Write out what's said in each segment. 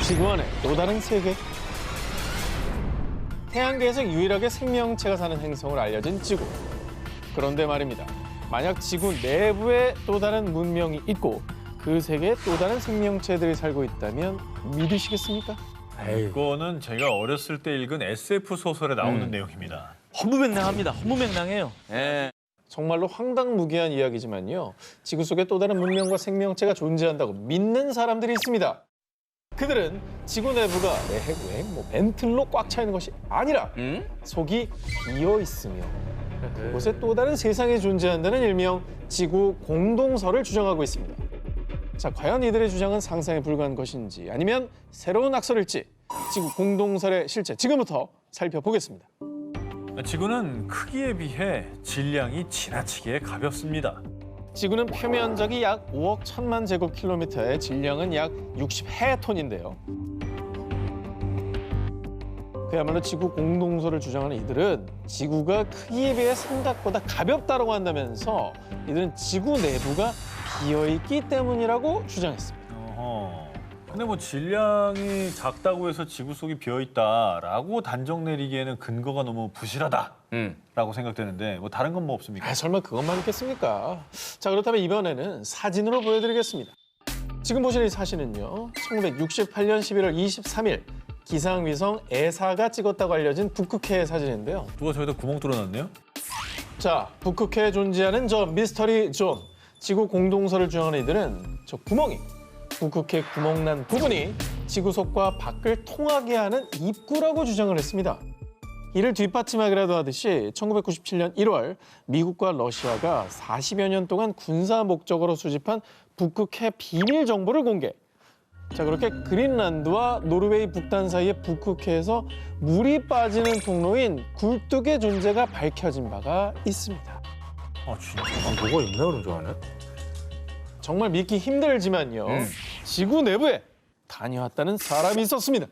지구 안에 또 다른 세계? 태양계에서 유일하게 생명체가 사는 행성을 알려진 지구. 그런데 말입니다. 만약 지구 내부에 또 다른 문명이 있고 그 세계에 또 다른 생명체들이 살고 있다면 믿으시겠습니까? 이거는 제가 어렸을 때 읽은 SF 소설에 나오는 내용입니다. 허무맹랑합니다. 허무맹랑해요. 예. 정말로 황당무계한 이야기지만요. 지구 속에 또 다른 문명과 생명체가 존재한다고 믿는 사람들이 있습니다. 그들은 지구 내부가 내핵, 멘틀로 꽉 차 있는 것이 아니라 속이 비어 있으며 그곳에 또 다른 세상이 존재한다는 일명 지구 공동설을 주장하고 있습니다. 자, 과연 이들의 주장은 상상에 불과한 것인지 아니면 새로운 악설일지 지구 공동설의 실체 지금부터 살펴보겠습니다. 지구는 크기에 비해 질량이 지나치게 가볍습니다. 지구는 표면적이 약 5억 1천만 제곱킬로미터에 질량은 약 60해톤인데요. 그야말로 지구 공동설을 주장하는 이들은 지구가 크기에 비해 생각보다 가볍다고 한다면서 이들은 지구 내부가 비어있기 때문이라고 주장했습니다. 근데 뭐 질량이 작다고 해서 지구 속이 비어있다라고 단정 내리기에는 근거가 너무 부실하다라고 생각되는데 뭐 다른 건 뭐 없습니까? 설마 그것만 있겠습니까? 자, 그렇다면 이번에는 사진으로 보여드리겠습니다. 지금 보시는 이 사진은요. 1968년 11월 23일 기상위성 에사가 찍었다고 알려진 북극해의 사진인데요. 누가 저기다 구멍 뚫어놨네요? 자, 북극해에 존재하는 저 미스터리 존. 지구 공동설을 주장하는 이들은 저 구멍이 북극해 구멍난 부분이 지구 속과 밖을 통하게 하는 입구라고 주장을 했습니다. 이를 뒷받침하기라도 하듯이 1997년 1월 미국과 러시아가 40여 년 동안 군사 목적으로 수집한 북극해 비밀 정보를 공개. 자, 그렇게 그린란드와 노르웨이 북단 사이의 북극해에서 물이 빠지는 통로인 굴뚝의 존재가 밝혀진 바가 있습니다. 아 진짜? 뭐가 있나 그런 줄 아네? 정말 믿기 힘들지만요. 지구 내부에 다녀왔다는 사람이 있었습니다.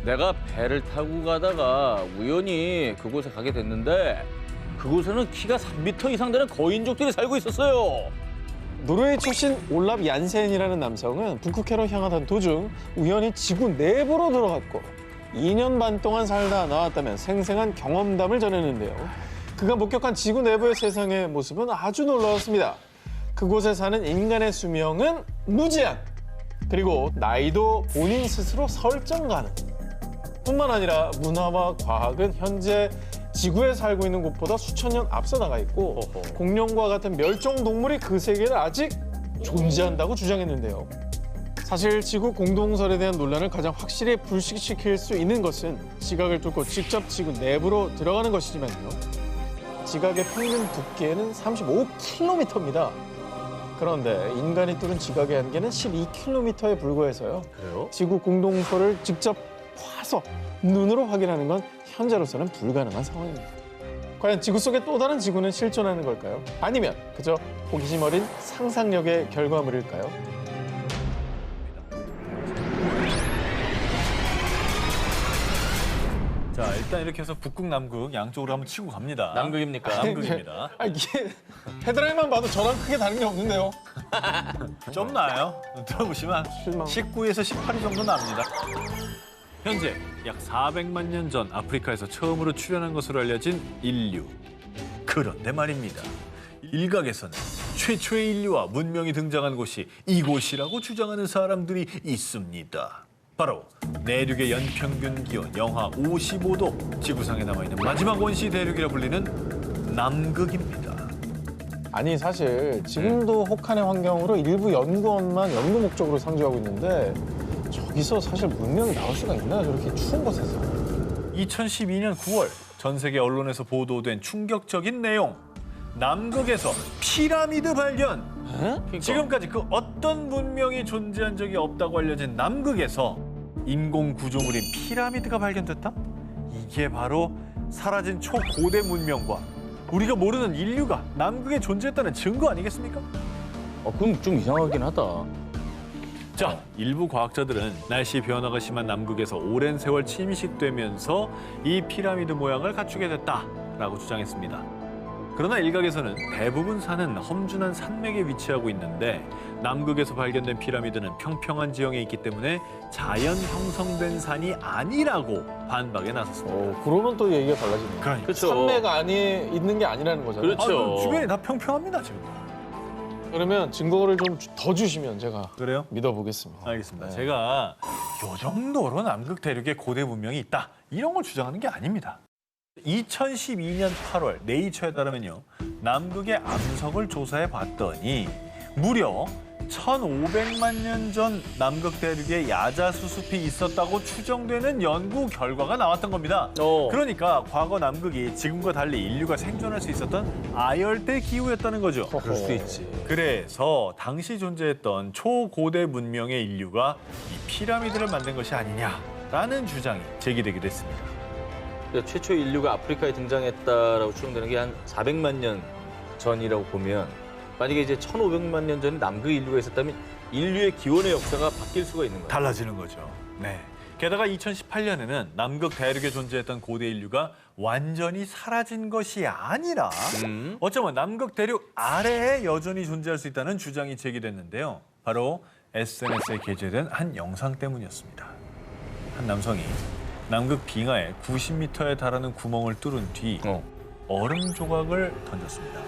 내가 배를 타고 가다가 우연히 그곳에 가게 됐는데 그곳에는 키가 3m 이상 되는 거인족들이 살고 있었어요. 노르웨이 출신 올랍 얀센이라는 남성은 북극해로 향하던 도중 우연히 지구 내부로 들어갔고 2년 반 동안 살다 나왔다면 생생한 경험담을 전했는데요. 그가 목격한 지구 내부의 세상의 모습은 아주 놀라웠습니다. 그곳에 사는 인간의 수명은 무제한, 그리고 나이도 본인 스스로 설정 가능. 뿐만 아니라 문화와 과학은 현재 지구에 살고 있는 곳보다 수천 년 앞서 나가 있고 공룡과 같은 멸종 동물이 그 세계에 아직 존재한다고 주장했는데요. 사실 지구 공동설에 대한 논란을 가장 확실히 불식시킬 수 있는 것은 지각을 뚫고 직접 지구 내부로 들어가는 것이지만요. 지각의 평균 두께는 35km입니다. 그런데 인간이 뚫은 지각의 한계는 12km에 불과해서요. 그래요? 지구 공동설을 직접 와서 눈으로 확인하는 건 현재로서는 불가능한 상황입니다. 과연 지구 속에 또 다른 지구는 실존하는 걸까요? 아니면 그저 호기심 어린 상상력의 결과물일까요? 자 일단 이렇게 해서 북극, 남극 양쪽으로 한번 치고 갑니다. 남극입니까? 남극입니다. 아, 이게 헤드라인만 봐도 저랑 크게 다른 게 없는데요. 좀 나아요. 들어보시면 실망. 19에서 18위 정도 납니다. 현재 약 400만 년 전 아프리카에서 처음으로 출현한 것으로 알려진 인류. 그런데 말입니다. 일각에서는 최초의 인류와 문명이 등장한 곳이 이곳이라고 주장하는 사람들이 있습니다. 바로 내륙의 연평균 기온 영하 55도, 지구상에 남아있는 마지막 원시 대륙이라 불리는 남극입니다. 아니 사실 지금도 혹한의 환경으로 일부 연구원만 연구 목적으로 상주하고 있는데 저기서 사실 문명이 나올 수가 있나요? 저렇게 추운 곳에서. 2012년 9월 전 세계 언론에서 보도된 충격적인 내용. 남극에서 피라미드 발견. 그러니까. 지금까지 그 어떤 문명이 존재한 적이 없다고 알려진 남극에서 인공 구조물인 피라미드가 발견됐다? 이게 바로 사라진 초고대 문명과 우리가 모르는 인류가 남극에 존재했다는 증거 아니겠습니까? 그럼 좀 이상하긴 하다. 자, 일부 과학자들은 날씨 변화가 심한 남극에서 오랜 세월 침식되면서 이 피라미드 모양을 갖추게 됐다라고 주장했습니다. 그러나 일각에서는 대부분 산은 험준한 산맥에 위치하고 있는데 남극에서 발견된 피라미드는 평평한 지형에 있기 때문에 자연 형성된 산이 아니라고 반박에 나섰습니다. 그러면 또 얘기가 달라지네요. 그러니까. 그렇죠. 산맥 안에 있는 게 아니라는 거잖아요. 그렇죠. 주변이 다 평평합니다, 지금. 그러면 증거를 좀 더 주시면 제가 그래요? 믿어보겠습니다. 알겠습니다. 네. 제가 요 정도로 남극 대륙에 고대 문명이 있다. 이런 걸 주장하는 게 아닙니다. 2012년 8월 네이처에 따르면요. 남극의 암석을 조사해 봤더니 무려 1,500만 년 전 남극 대륙에 야자수습이 있었다고 추정되는 연구 결과가 나왔던 겁니다. 그러니까 과거 남극이 지금과 달리 인류가 생존할 수 있었던 아열대 기후였다는 거죠. 그럴 수도 있지. 그래서 당시 존재했던 초고대 문명의 인류가 이 피라미드를 만든 것이 아니냐라는 주장이 제기되기도 했습니다. 최초 인류가 아프리카에 등장했다라고 추정되는 게 한 400만 년 전이라고 보면 만약에 이제 1,500만 년 전에 남극 인류가 있었다면 인류의 기원의 역사가 바뀔 수가 있는 거예요. 달라지는 거죠. 네. 게다가 2018년에는 남극 대륙에 존재했던 고대 인류가 완전히 사라진 것이 아니라 어쩌면 남극 대륙 아래에 여전히 존재할 수 있다는 주장이 제기됐는데요. 바로 SNS에 게재된 한 영상 때문이었습니다. 한 남성이 남극 빙하에 90m에 달하는 구멍을 뚫은 뒤 얼음 조각을 던졌습니다.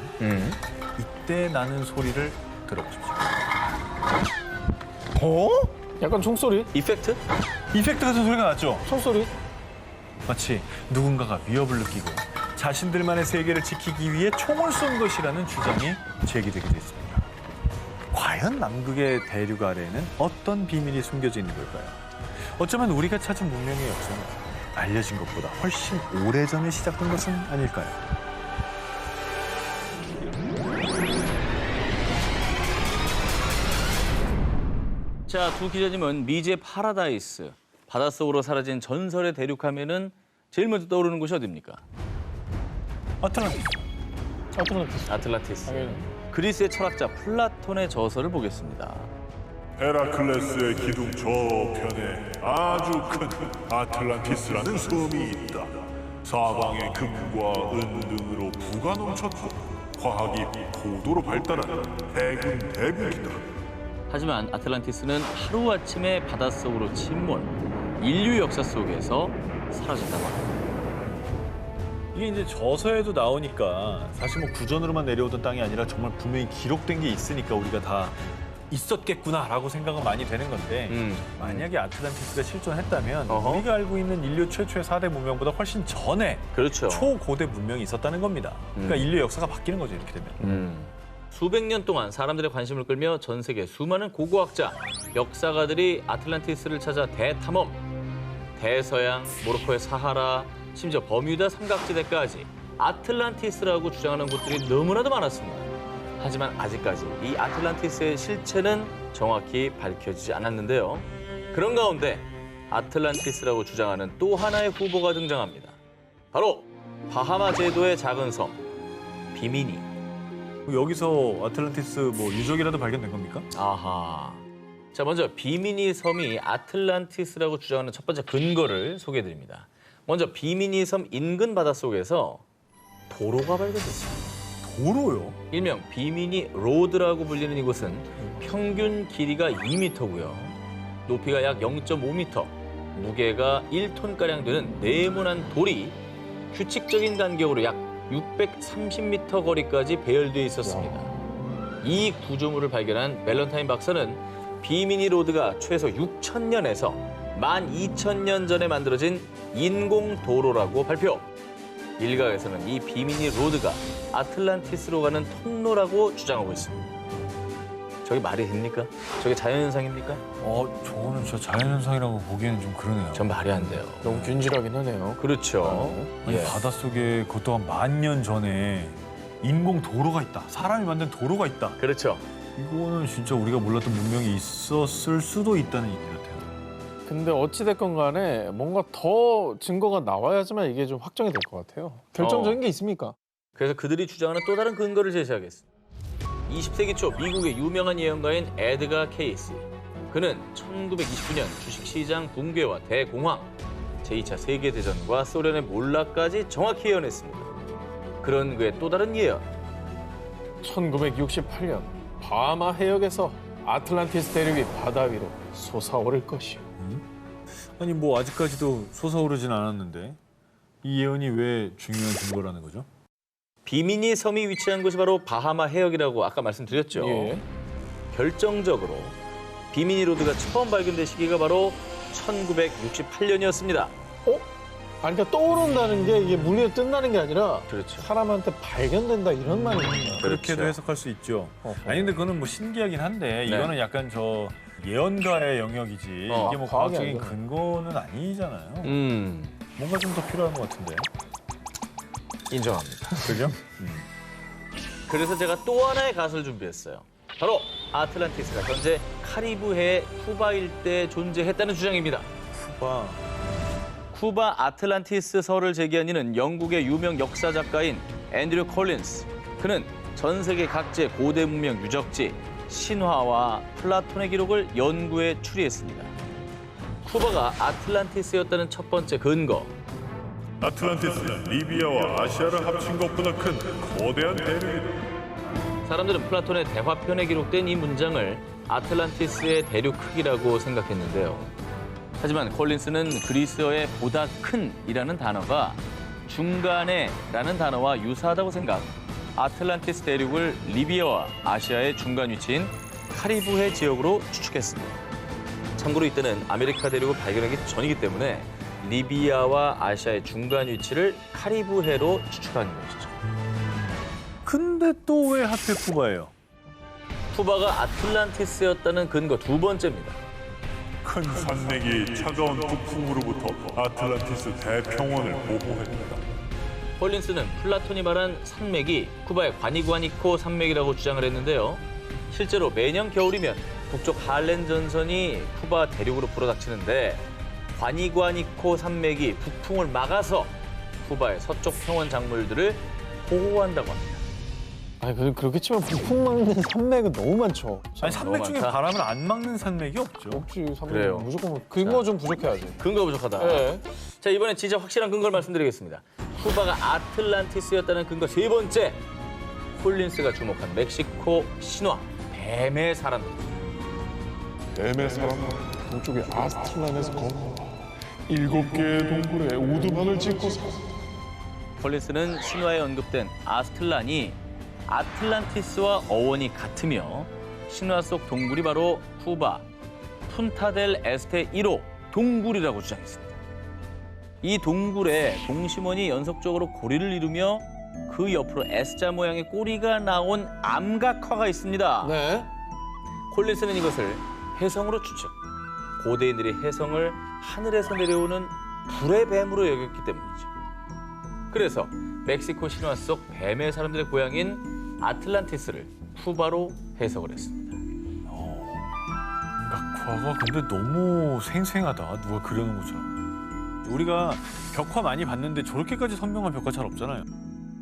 이때 나는 소리를 들어보십시오. 약간 총소리? 이펙트? 이펙트 같은 소리가 났죠? 총소리? 마치 누군가가 위협을 느끼고 자신들만의 세계를 지키기 위해 총을 쏜 것이라는 주장이 제기되기도 했습니다. 과연 남극의 대륙 아래에는 어떤 비밀이 숨겨져 있는 걸까요? 어쩌면 우리가 찾은 문명의 역사는 알려진 것보다 훨씬 오래전에 시작된 것은 아닐까요? 자, 두 기자님은 미지의 파라다이스, 바닷속으로 사라진 전설의 대륙 하면은 제일 먼저 떠오르는 곳이 어디입니까? 아틀란티스. 아틀란티스. 아틀란티스. 당연히. 그리스의 철학자 플라톤의 저서를 보겠습니다. 헤라클레스의 기둥 저편에 아주 큰 아틀란티스라는 섬이 있다. 사방에 금과 은 등으로 부가 넘쳤고 과학이 고도로 발달한 대군 대국이다. 하지만 아틀란티스는 하루아침에 바닷속으로 침몰, 인류 역사 속에서 사라졌다고 합니다. 이게 이제 저서에도 나오니까 사실 뭐 구전으로만 내려오던 땅이 아니라 정말 분명히 기록된 게 있으니까 우리가 다 있었겠구나라고 생각은 많이 되는 건데 만약에 아틀란티스가 실존했다면 우리가 알고 있는 인류 최초의 4대 문명보다 훨씬 전에 그렇죠. 초고대 문명이 있었다는 겁니다. 그러니까 인류 역사가 바뀌는 거죠, 이렇게 되면. 수백 년 동안 사람들의 관심을 끌며 전 세계 수많은 고고학자, 역사가들이 아틀란티스를 찾아 대탐험, 대서양, 모로코의 사하라, 심지어 버뮤다 삼각지대까지 아틀란티스라고 주장하는 곳들이 너무나도 많았습니다. 하지만 아직까지 이 아틀란티스의 실체는 정확히 밝혀지지 않았는데요. 그런 가운데 아틀란티스라고 주장하는 또 하나의 후보가 등장합니다. 바로 바하마 제도의 작은 섬, 비미니. 여기서 아틀란티스 뭐 유적이라도 발견된 겁니까? 아하. 자, 먼저 비미니 섬이 아틀란티스라고 주장하는 첫 번째 근거를 소개해드립니다. 먼저 비미니 섬 인근 바닷속에서 도로가 발견됐습니다. 도로요? 일명 비미니 로드라고 불리는 이곳은 평균 길이가 2m고요. 높이가 약 0.5m, 무게가 1톤가량 되는 네모난 돌이 규칙적인 간격으로 약 630m 거리까지 배열되어 있었습니다. 이 구조물을 발견한 밸런타인 박사는 비미니 로드가 최소 6,000년에서 12,000년 전에 만들어진 인공 도로라고 발표. 일각에서는 이 비미니 로드가 아틀란티스로 가는 통로라고 주장하고 있습니다. 저게 말이 됩니까? 저게 자연현상입니까? 저거는 진짜 자연현상이라고 보기에는 좀 그러네요. 전 말이 안 돼요. 너무 균질하긴 하네요. 그렇죠. 아니, 예. 바닷속에 그것도 한 10,000년 전에 인공 도로가 있다. 사람이 만든 도로가 있다. 그렇죠. 이거는 진짜 우리가 몰랐던 문명이 있었을 수도 있다는 얘기 같아요. 근데 어찌됐건 간에 뭔가 더 증거가 나와야지만 이게 좀 확정이 될 것 같아요. 결정적인 게 있습니까? 그래서 그들이 주장하는 또 다른 근거를 제시하겠습니다. 20세기 초 미국의 유명한 예언가인 에드가 케이시. 그는 1929년 주식시장 붕괴와 대공황, 제2차 세계대전과 소련의 몰락까지 정확히 예언했습니다. 그런 그의 또 다른 예언. 1968년 바하마 해역에서 아틀란티스 대륙이 바다 위로 솟아오를 것이요. 아니 뭐 아직까지도 솟아오르진 않았는데 이 예언이 왜 중요한 증거라는 거죠? 비미니 섬이 위치한 곳이 바로 바하마 해역이라고 아까 말씀드렸죠. 예. 결정적으로 비미니 로드가 처음 발견된 시기가 바로 1968년이었습니다. 아니, 그러니까 떠오른다는 게 이게 물리에 뜬다는 게 아니라 그렇죠. 사람한테 발견된다 이런 말이에요. 그렇게도 그렇죠. 해석할 수 있죠. 어허. 아니 근데 그거는 뭐 신기하긴 한데 이거는 약간 저 예언가의 영역이지 이게 뭐 과학이 과학적인 아니잖아. 근거는 아니잖아요. 뭔가 좀 더 필요한 것 같은데. 인정합니다. 그죠? 그래서 제가 또 하나의 가설을 준비했어요. 바로 아틀란티스가 현재 카리브해 쿠바 일대에 존재했다는 주장입니다. 쿠바. 쿠바 아틀란티스 설을 제기한 이는 영국의 유명 역사 작가인 앤드류 콜린스. 그는 전 세계 각지의 고대 문명 유적지, 신화와 플라톤의 기록을 연구해 추리했습니다. 쿠바가 아틀란티스였다는 첫 번째 근거. 아틀란티스는 리비아와 아시아를 합친 것보다 큰 거대한 대륙이다. 사람들은 플라톤의 대화편에 기록된 이 문장을 아틀란티스의 대륙 크기라고 생각했는데요. 하지만 콜린스는 그리스어의 보다 큰이라는 단어가 중간에라는 단어와 유사하다고 생각, 아틀란티스 대륙을 리비아와 아시아의 중간 위치인 카리브해 지역으로 추측했습니다. 참고로 이때는 아메리카 대륙을 발견하기 전이기 때문에 리비아와 아시아의 중간 위치를 카리브해로 추측한 것이죠. 근데 또 왜 하필 쿠바예요? 쿠바가 아틀란티스였다는 근거 두 번째입니다. 큰 산맥이 차가운 북풍으로부터 아틀란티스 대평원을 보호했다. 콜린스는 플라톤이 말한 산맥이 쿠바의 과니구아니코 산맥이라고 주장을 했는데요. 실제로 매년 겨울이면 북쪽 할렌 전선이 쿠바 대륙으로 불어닥치는데 과니구아니코 산맥이 북풍을 막아서 쿠바의 서쪽 평원 작물들을 보호한다고 합니다. 아니, 그렇게 치면 북풍 막는 산맥은 너무 많죠. 아니 산맥 중에 많다. 바람을 안 막는 산맥이 없죠. 없지, 산맥 그래요. 무조건 근거 좀 부족해야지. 근거가 부족하다. 예. 자, 이번엔 진짜 확실한 근거를 말씀드리겠습니다. 쿠바가 아틀란티스였다는 근거 세 번째. 콜린스가 주목한 멕시코 신화 뱀의 사람들. 뱀의 사람 동쪽의 아스틀란에서 건너 7개의 동굴에 우두방을 짓고 사. 콜린스는 신화에 언급된 아스틀란이 아틀란티스와 어원이 같으며 신화 속 동굴이 바로 쿠바 푼타델 에스테 1호 동굴이라고 주장했습니다. 이 동굴에 동심원이 연속적으로 고리를 이루며 그 옆으로 S자 모양의 꼬리가 나온 암각화가 있습니다. 네. 콜린스는 이것을 혜성으로 추측. 고대인들이 혜성을 하늘에서 내려오는 불의 뱀으로 여겼기 때문이죠. 그래서 멕시코 신화 속 뱀의 사람들의 고향인 아틀란티스를 쿠바로 해석을 했습니다. 각화가 근데 너무 생생하다. 누가 그려놓은 것처럼. 우리가 벽화 많이 봤는데 저렇게까지 선명한 벽화 잘 없잖아요.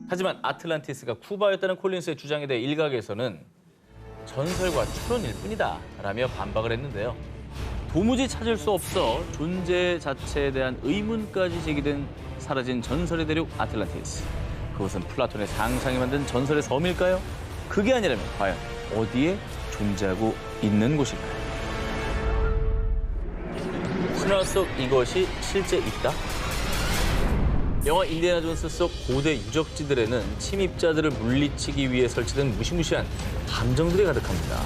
하지만 아틀란티스가 쿠바였다는 콜린스의 주장에 대해 일각에서는 전설과 추론일 뿐이다 라며 반박을 했는데요. 도무지 찾을 수 없어 존재 자체에 대한 의문까지 제기된 사라진 전설의 대륙 아틀란티스. 그것은 플라톤의 상상이 만든 전설의 섬일까요? 그게 아니라면 과연 어디에 존재하고 있는 곳일까요? 신화 속 이것이 실제 있다? 영화 인디애나 존스 속 고대 유적지들에는 침입자들을 물리치기 위해 설치된 무시무시한 함정들이 가득합니다.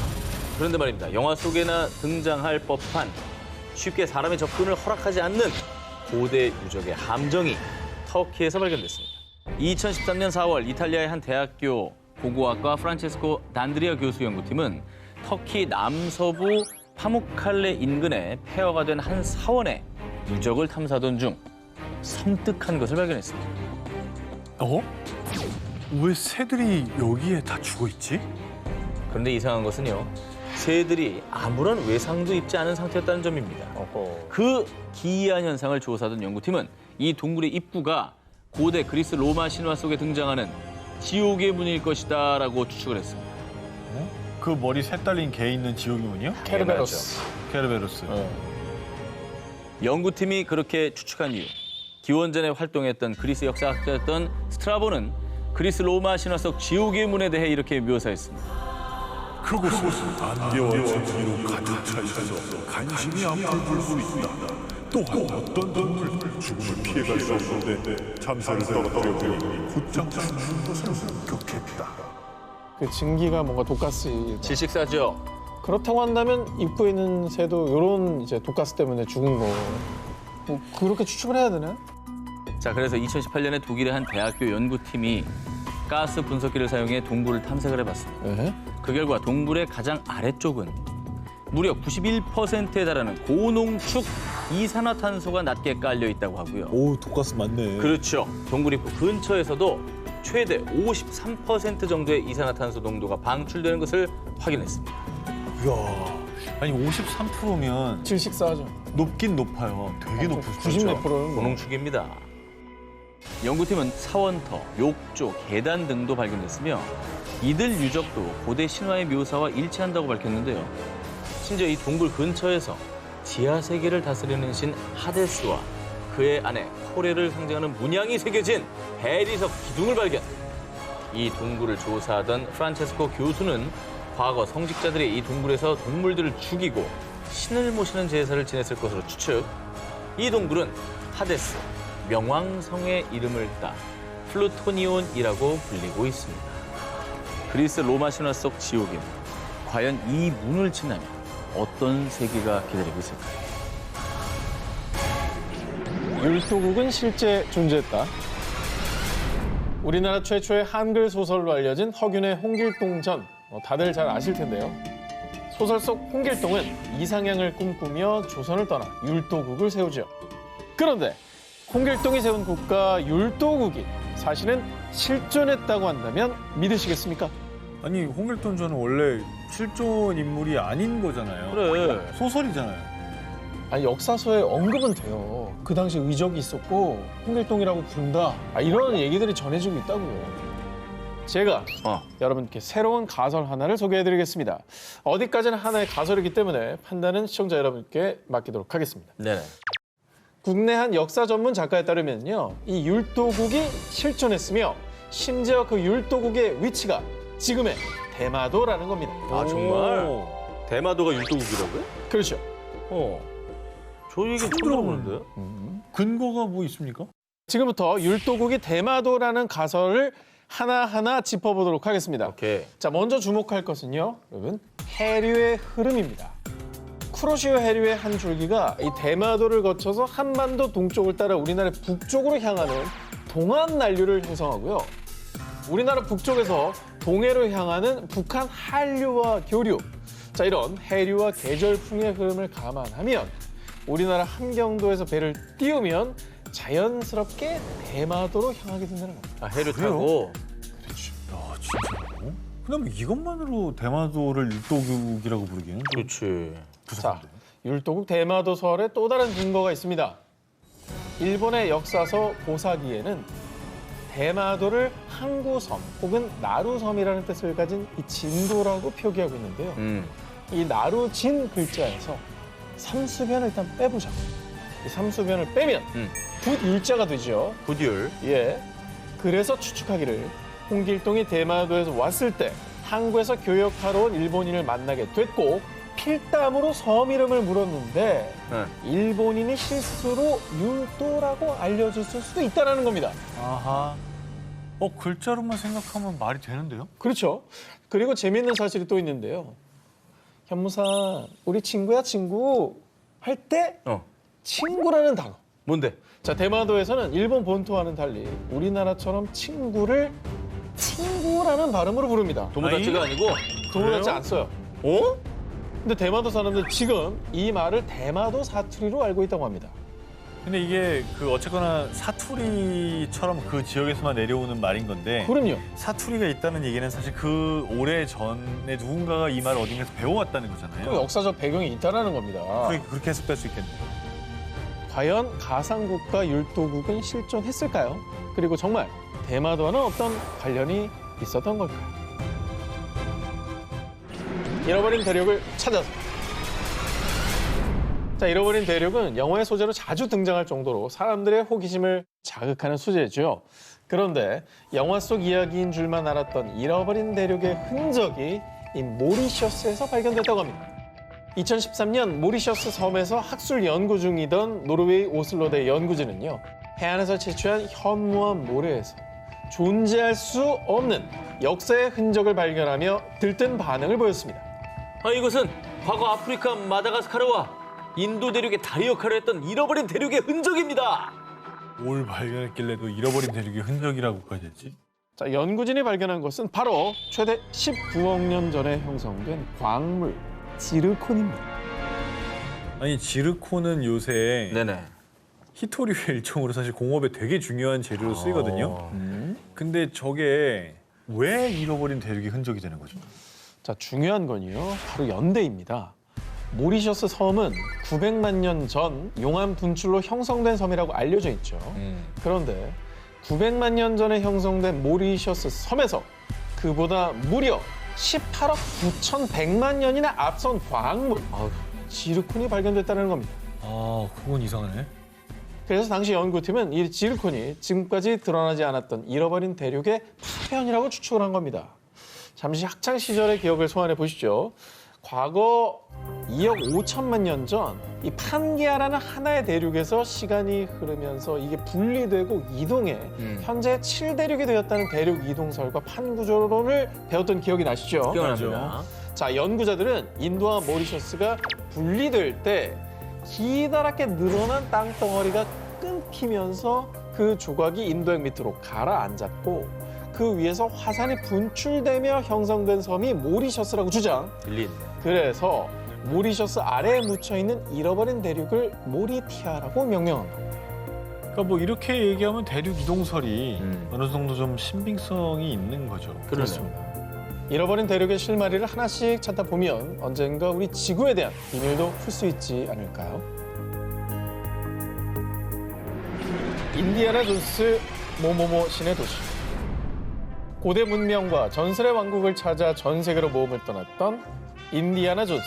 그런데 말입니다. 영화 속에나 등장할 법한 쉽게 사람의 접근을 허락하지 않는 고대 유적의 함정이 터키에서 발견됐습니다. 2013년 4월 이탈리아의 한 대학교 고고학과 프란체스코 단드리아 교수 연구팀은 터키 남서부 파무칼레 인근에 폐허가 된 한 사원의 유적을 탐사하던 중 섬뜩한 것을 발견했습니다. 어? 왜 새들이 여기에 다 죽어 있지? 그런데 이상한 것은요. 새들이 아무런 외상도 입지 않은 상태였다는 점입니다. 그 기이한 현상을 조사하던 연구팀은 이 동굴의 입구가 고대 그리스 로마 신화 속에 등장하는 지옥의 문일 것이다 라고 추측을 했습니다. 그 머리 새 달린 개 있는 지옥의 문이요? 케르베로스. 케르베로스. 연구팀이 그렇게 추측한 이유. 기원전에 활동했던 그리스 역사학자였던 스트라보는 그리스 로마 신화 속 지옥의 문에 대해 이렇게 묘사했습니다. 그곳은 안개와 진기로 가득 차 있어서 간신히 앞을 볼 수 있다. 또한 어떤 동물 죽음을 피해갈 수 없는데 잠수를 떨어뜨려 보니 곧장 죽는 것을 목격했다. 그 증기가 뭔가 독가스. 질식사죠. 그렇다고 한다면 입구에 있는 새도 이런 이제 독가스 때문에 죽은 거. 뭐 그렇게 추측을 해야 되나? 자, 그래서 2018년에 독일의 한 대학교 연구팀이 가스 분석기를 사용해 동굴을 탐색을 해봤습니다. 네. 그 결과 동굴의 가장 아래쪽은 무려 91%에 달하는 고농축 이산화탄소가 낮게 깔려 있다고 하고요. 오, 독가스 맞네. 그렇죠. 동굴 입구 근처에서도 최대 53% 정도의 이산화탄소 농도가 방출되는 것을 확인했습니다. 이야, 아니 53%면 질식사하죠. 높긴 높아요. 되게 높을 수 90 있죠. 몇 프로는 뭐. 고농축입니다. 연구팀은 사원터, 욕조, 계단 등도 발견했으며 이들 유적도 고대 신화의 묘사와 일치한다고 밝혔는데요. 심지어 이 동굴 근처에서 지하 세계를 다스리는 신 하데스와 그의 아내 코레를 상징하는 문양이 새겨진 해리석 기둥을 발견. 이 동굴을 조사하던 프란체스코 교수는 과거 성직자들이 이 동굴에서 동물들을 죽이고 신을 모시는 제사를 지냈을 것으로 추측. 이 동굴은 하데스, 명왕성의 이름을 따 플루토니온이라고 불리고 있습니다. 그리스 로마 신화 속 지옥에 과연 이 문을 지나면 어떤 세계가 기다리고 있을까요? 율도국은 실제 존재했다. 우리나라 최초의 한글 소설로 알려진 허균의 홍길동전, 다들 잘 아실 텐데요. 소설 속 홍길동은 이상향을 꿈꾸며 조선을 떠나 율도국을 세우죠. 그런데 홍길동이 세운 국가 율도국이 사실은 실존했다고 한다면 믿으시겠습니까? 아니 홍길동전은 원래 실존 인물이 아닌 거잖아요. 그래. 소설이잖아요. 아니 역사서에 언급은 돼요. 그 당시 의적이 있었고 홍길동이라고 부른다. 이런 얘기들이 전해지고 있다고요. 제가 여러분께 새로운 가설 하나를 소개해드리겠습니다. 어디까지나 하나의 가설이기 때문에 판단은 시청자 여러분께 맡기도록 하겠습니다. 네. 국내 한 역사 전문 작가에 따르면요, 이 율도국이 실존했으며 심지어 그 율도국의 위치가 지금의 대마도라는 겁니다. 아, 정말? 대마도가 율도국이라고요? 그렇죠. 저 얘기 처음 들어보는데요? 근거가 뭐 있습니까? 지금부터 율도국이 대마도라는 가설을 하나하나 짚어보도록 하겠습니다. 오케이. 자, 먼저 주목할 것은요, 여러분, 해류의 흐름입니다. 쿠로시오 해류의 한 줄기가 이 대마도를 거쳐서 한반도 동쪽을 따라 우리나라 북쪽으로 향하는 동안 난류를 형성하고요. 우리나라 북쪽에서 동해로 향하는 북한 한류와 교류. 자, 이런 해류와 계절풍의 흐름을 감안하면 우리나라 함경도에서 배를 띄우면 자연스럽게 대마도로 향하게 된다는 겁니다. 아, 해류 타고. 야, 진짜로? 그럼 이것만으로 대마도를 율도국이라고 부르기에는 좀 그렇지. 자, 율도국 대마도설의 또 다른 근거가 있습니다. 일본의 역사서 고사기에는 대마도를 항구섬 혹은 나루섬이라는 뜻을 가진 이 진도라고 표기하고 있는데요. 이 나루진 글자에서 삼수변을 일단 빼보자. 이 삼수변을 빼면 붓율자가 되죠. 붓율. 예. 그래서 추측하기를 홍길동이 대마도에서 왔을 때 항구에서 교역하러 온 일본인을 만나게 됐고 필담으로 섬 이름을 물었는데 일본인이 실수로 율도라고 알려줬을 수도 있다는 겁니다. 아하. 글자로만 생각하면 말이 되는데요? 그렇죠. 그리고 재미있는 사실이 또 있는데요. 현무사, 우리 친구야 친구 할 때 친구라는 단어. 뭔데? 자, 대마도에서는 일본 본토와는 달리 우리나라처럼 친구를 친구라는 발음으로 부릅니다. 도모다치가 아니고? 도모다치 안 써요. 어? 근데 대마도 사람들 지금 이 말을 대마도 사투리로 알고 있다고 합니다. 근데 이게 어쨌거나 사투리처럼 그 지역에서만 내려오는 말인 건데 그럼요. 사투리가 있다는 얘기는 사실 그 오래 전에 누군가가 이 말을 어딘가에서 배워왔다는 거잖아요. 그 역사적 배경이 있다는 겁니다. 그렇게 해석될 수 있겠네요. 과연 가상국가 율도국은 실존했을까요? 그리고 정말 대마도와는 어떤 관련이 있었던 걸까요? 잃어버린 대륙을 찾아서. 자, 잃어버린 대륙은 영화의 소재로 자주 등장할 정도로 사람들의 호기심을 자극하는 소재죠. 그런데 영화 속 이야기인 줄만 알았던 잃어버린 대륙의 흔적이 이 모리셔스에서 발견됐다고 합니다. 2013년 모리셔스 섬에서 학술 연구 중이던 노르웨이 오슬로대 연구진은요. 해안에서 채취한 현무암 모래에서 존재할 수 없는 역사의 흔적을 발견하며 들뜬 반응을 보였습니다. 이것은 과거 아프리카 마다가스카르와 인도 대륙의 다리 역할을 했던 잃어버린 대륙의 흔적입니다. 뭘 발견했길래 또 잃어버린 대륙의 흔적이라고까지 했지? 자, 연구진이 발견한 것은 바로 최대 19억 년 전에 형성된 광물 지르콘입니다. 아니 지르콘은 요새 네네. 히토류의 일종으로 사실 공업에 되게 중요한 재료로 쓰이거든요. 근데 저게 왜 잃어버린 대륙의 흔적이 되는 거죠? 자, 중요한 건요. 바로 연대입니다. 모리셔스 섬은 900만 년 전 용암 분출로 형성된 섬이라고 알려져 있죠. 그런데 900만 년 전에 형성된 모리셔스 섬에서 그보다 무려 18억 9,100만 년이나 앞선 광물, 지르콘이 발견됐다는 겁니다. 그건 이상하네. 그래서 당시 연구팀은 이 지르콘이 지금까지 드러나지 않았던 잃어버린 대륙의 파편이라고 추측을 한 겁니다. 잠시 학창 시절의 기억을 소환해 보시죠. 과거 2억 5천만 년 전 이 판게아라는 하나의 대륙에서 시간이 흐르면서 이게 분리되고 이동해 현재 7대륙이 되었다는 대륙 이동설과 판구조론을 배웠던 기억이 나시죠? 기억납니다. 자, 연구자들은 인도와 모리셔스가 분리될 때 기다랗게 늘어난 땅덩어리가 끊기면서 그 조각이 인도양 밑으로 가라앉았고 그 위에서 화산이 분출되며 형성된 섬이 모리셔스라고 주장. 들린. 그래서 모리셔스 아래에 묻혀있는 잃어버린 대륙을 모리티아라고 명명한 겁니다. 그러니까 뭐 이렇게 얘기하면 대륙 이동설이 어느 정도 좀 신빙성이 있는 거죠. 그렇습니다. 잃어버린 대륙의 실마리를 하나씩 찾다 보면 언젠가 우리 지구에 대한 비밀도 풀 수 있지 않을까요? 인디아나 존스 모모모 신의 도시. 고대 문명과 전설의 왕국을 찾아 전 세계로 모험을 떠났던 인디아나 존스.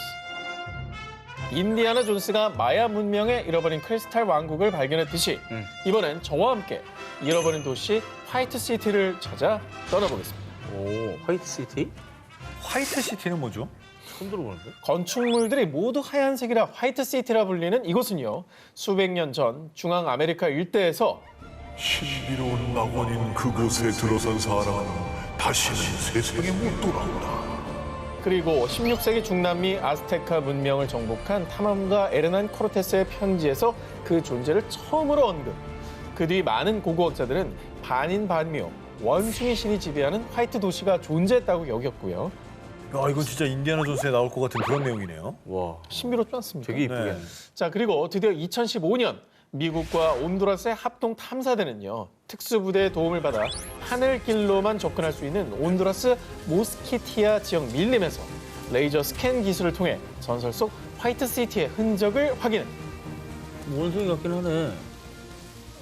인디아나 존스가 마야 문명의 잃어버린 크리스탈 왕국을 발견했듯이 이번엔 저와 함께 잃어버린 도시 화이트 시티를 찾아 떠나보겠습니다. 화이트 시티? 화이트 시티는 뭐죠? 처음 들어보는데? 건축물들이 모두 하얀색이라 화이트 시티라 불리는 이곳은요. 수백 년 전 중앙 아메리카 일대에서 신비로운 낙원인 그곳에 들어선 사람은 다시는 세상에 못 돌아온다. 그리고 16세기 중남미 아스테카 문명을 정복한 탐험가 에르난 코르테스의 편지에서 그 존재를 처음으로 언급. 그 뒤 많은 고고학자들은 반인반묘, 원숭이 신이 지배하는 화이트 도시가 존재했다고 여겼고요. 야, 이건 진짜 인디아나 존스에 나올 것 같은 그런 내용이네요. 와, 신비롭지 않습니까? 되게 이쁘겠네. 자, 그리고 드디어 2015년 미국과 온두라스의 합동 탐사대는요. 특수부대의 도움을 받아 하늘길로만 접근할 수 있는 온두라스 모스키티아 지역 밀림에서 레이저 스캔 기술을 통해 전설 속 화이트 시티의 흔적을 확인합니다. 원숭이 같긴 하네.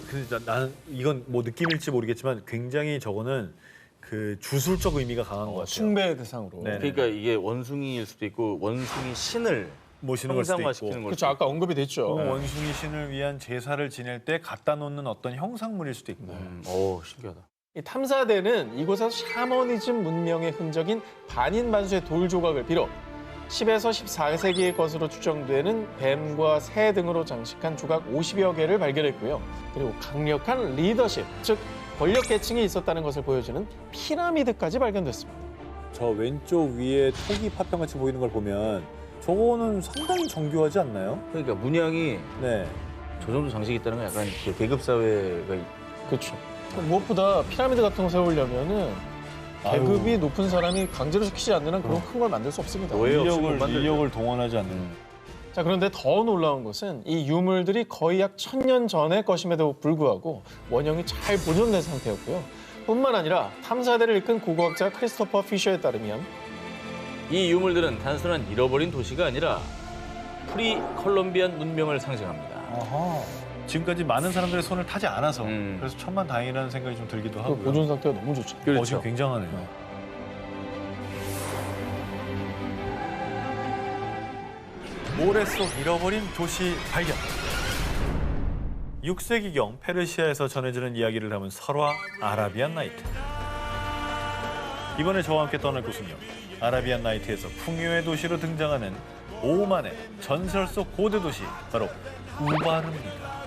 근데 나는 이건 뭐 느낌일지 모르겠지만 굉장히 저거는 그 주술적 의미가 강한 것 같아요. 숭배 대상으로. 네. 그러니까 이게 원숭이일 수도 있고 원숭이 신을 모시는 걸 수도 있고. 형상화시키는 걸 그렇죠. 아까 언급이 됐죠. 원숭이 신을 위한 제사를 지낼 때 갖다 놓는 어떤 형상물일 수도 있고. 오, 신기하다. 이 탐사대는 이곳에서 샤머니즘 문명의 흔적인 반인반수의 돌 조각을 비롯 10에서 14세기의 것으로 추정되는 뱀과 새 등으로 장식한 조각 50여 개를 발견했고요. 그리고 강력한 리더십, 즉 권력 계층이 있었다는 것을 보여주는 피라미드까지 발견됐습니다. 저 왼쪽 위에 토기 파편같이 보이는 걸 보면 저거는 상당히 정교하지 않나요? 그러니까 문양이 네. 저 정도 장식이 있다는 건 약간 그 계급 사회가 그렇죠. 무엇보다 피라미드 같은 거 세우려면은 계급이 높은 사람이 강제로 시키지 않는 한 그런 큰 걸 만들 수 없습니다. 왜 없이 못 만들죠? 인력을 동원하지 않는. 자, 그런데 더 놀라운 것은 이 유물들이 거의 약 1000년 전의 것임에도 불구하고 원형이 잘 보존된 상태였고요. 뿐만 아니라 탐사대를 이끈 고고학자 크리스토퍼 피셔에 따르면 이 유물들은 단순한 잃어버린 도시가 아니라 프리 컬럼비안 문명을 상징합니다. 아하. 지금까지 많은 사람들의 손을 타지 않아서 그래서 천만다행이라는 생각이 좀 들기도 그 하고요. 보존 상태가 너무 좋죠. 지금 굉장하네요. 모래 속 잃어버린 도시 발견. 6세기경 페르시아에서 전해지는 이야기를 담은 설화 아라비안 나이트. 이번에 저와 함께 떠날 곳은요. 아라비안 나이트에서 풍요의 도시로 등장하는 오만의 전설 속 고대 도시, 바로 우바르입니다.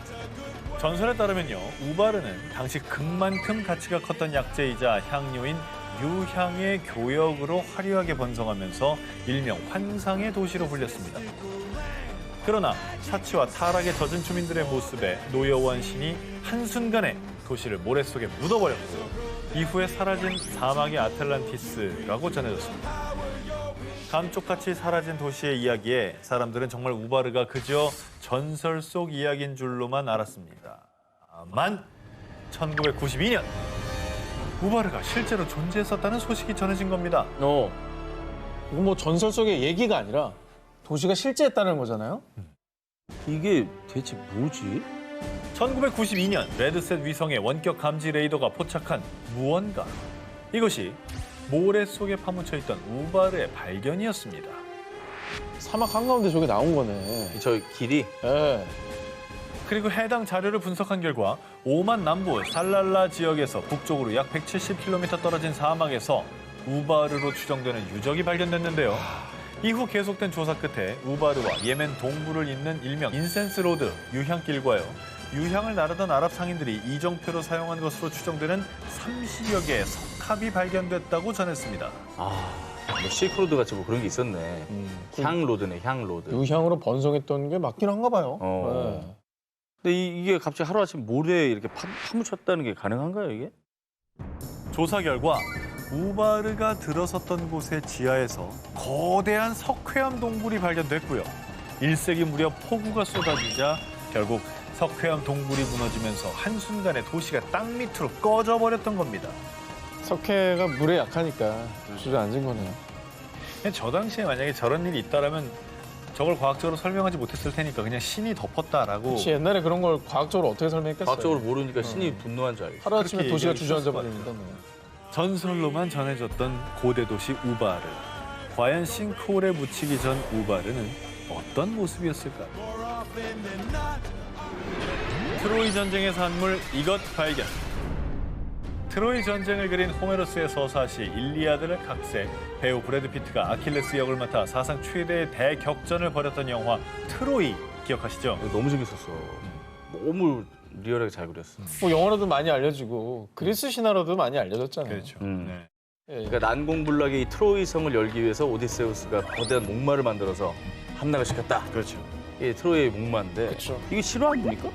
전설에 따르면요, 우바르는 당시 금만큼 가치가 컸던 약재이자 향료인 유향의 교역으로 화려하게 번성하면서 일명 환상의 도시로 불렸습니다. 그러나 사치와 타락에 젖은 주민들의 모습에 노여워한 신이 한순간에 도시를 모래 속에 묻어버렸고 이후에 사라진 사막의 아틀란티스라고 전해졌습니다. 감쪽같이 사라진 도시의 이야기에 사람들은 정말 우바르가 그저 전설 속 이야기인 줄로만 알았습니다. 만 1992년 우바르가 실제로 존재했었다는 소식이 전해진 겁니다. 이거 뭐 전설 속의 얘기가 아니라 도시가 실제했다는 거잖아요? 이게 대체 뭐지? 1992년 레드셋 위성의 원격 감지 레이더가 포착한 무언가. 이것이 모래 속에 파묻혀 있던 우바르의 발견이었습니다. 사막 한가운데 저게 나온 거네. 저 길이? 예. 그리고 해당 자료를 분석한 결과 오만 남부 살랄라 지역에서 북쪽으로 약 170km 떨어진 사막에서 우바르로 추정되는 유적이 발견됐는데요. 이후 계속된 조사 끝에 우바르와 예멘 동부를 잇는 일명 인센스 로드 유향길과요. 유향을 나르던 아랍 상인들이 이정표로 사용한 것으로 추정되는 30여 개의 석합이 발견됐다고 전했습니다. 뭐 실크로드 같이 뭐 그런 게 있었네. 향로드네, 향로드. 유향으로 번성했던 게 맞긴 한가 봐요. 예. 근데 이게 갑자기 하루아침 모래에 이렇게 파묻혔다는 게 가능한가요, 이게? 조사 결과 우바르가 들어섰던 곳의 지하에서 거대한 석회암 동굴이 발견됐고요. 1세기 무렵 폭우가 쏟아지자 결국 석회암 동굴이 무너지면서 한순간에 도시가 땅 밑으로 꺼져버렸던 겁니다. 석회가 물에 약하니까 주저앉은 거네요. 저 당시에 만약에 저런 일이 있다라면 저걸 과학적으로 설명하지 못했을 테니까 그냥 신이 덮었다라고. 혹시 옛날에 그런 걸 과학적으로 어떻게 설명했겠어요? 과학적으로 모르니까 신이 분노한 줄 알겠어. 하루아침에 그렇게 도시가 얘기할 수 있을 주저앉아 것 버리니까 뭐. 전설로만 전해졌던 고대 도시 우바르. 과연 싱크홀에 묻히기 전 우바르는 어떤 모습이었을까? 트로이 전쟁의 산물 이것 발견. 트로이 전쟁을 그린 호메로스의 서사시 일리아드를 각색, 배우 브래드 피트가 아킬레스 역을 맡아 사상 최대의 대격전을 벌였던 영화 트로이 기억하시죠? 이거 너무 재밌었어. 너무 리얼하게 잘 그렸어. 뭐 영화로도 많이 알려지고 그리스 신화로도 많이 알려졌잖아요. 그렇죠. 음. 네. 예. 그러니까 난공불락의 이 트로이 성을 열기 위해서 오디세우스가 거대한 목마를 만들어서 함락을 시켰다. 그렇죠. 이게 트로이의 목마인데 그렇죠. 이게 실화입니까?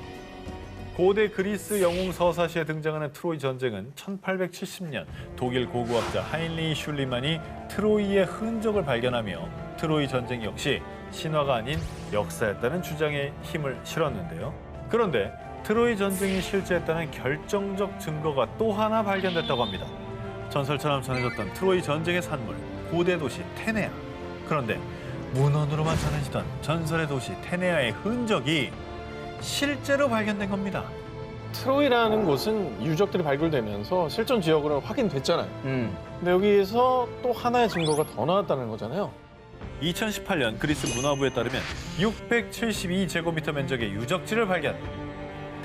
고대 그리스 영웅 서사시에 등장하는 트로이 전쟁은 1870년 독일 고고학자 하인리히 슐리만이 트로이의 흔적을 발견하며 트로이 전쟁 역시 신화가 아닌 역사였다는 주장에 힘을 실었는데요. 그런데 트로이 전쟁이 실제했다는 결정적 증거가 또 하나 발견됐다고 합니다. 전설처럼 전해졌던 트로이 전쟁의 산물, 고대 도시 테네아. 그런데 문헌으로만 전해지던 전설의 도시 테네아의 흔적이 실제로 발견된 겁니다. 트로이라는 곳은 유적들이 발굴되면서 실존 지역으로 확인됐잖아요. 근데 여기에서 또 하나의 증거가 더 나왔다는 거잖아요. 2018년 그리스 문화부에 따르면 672제곱미터 면적의 유적지를 발견.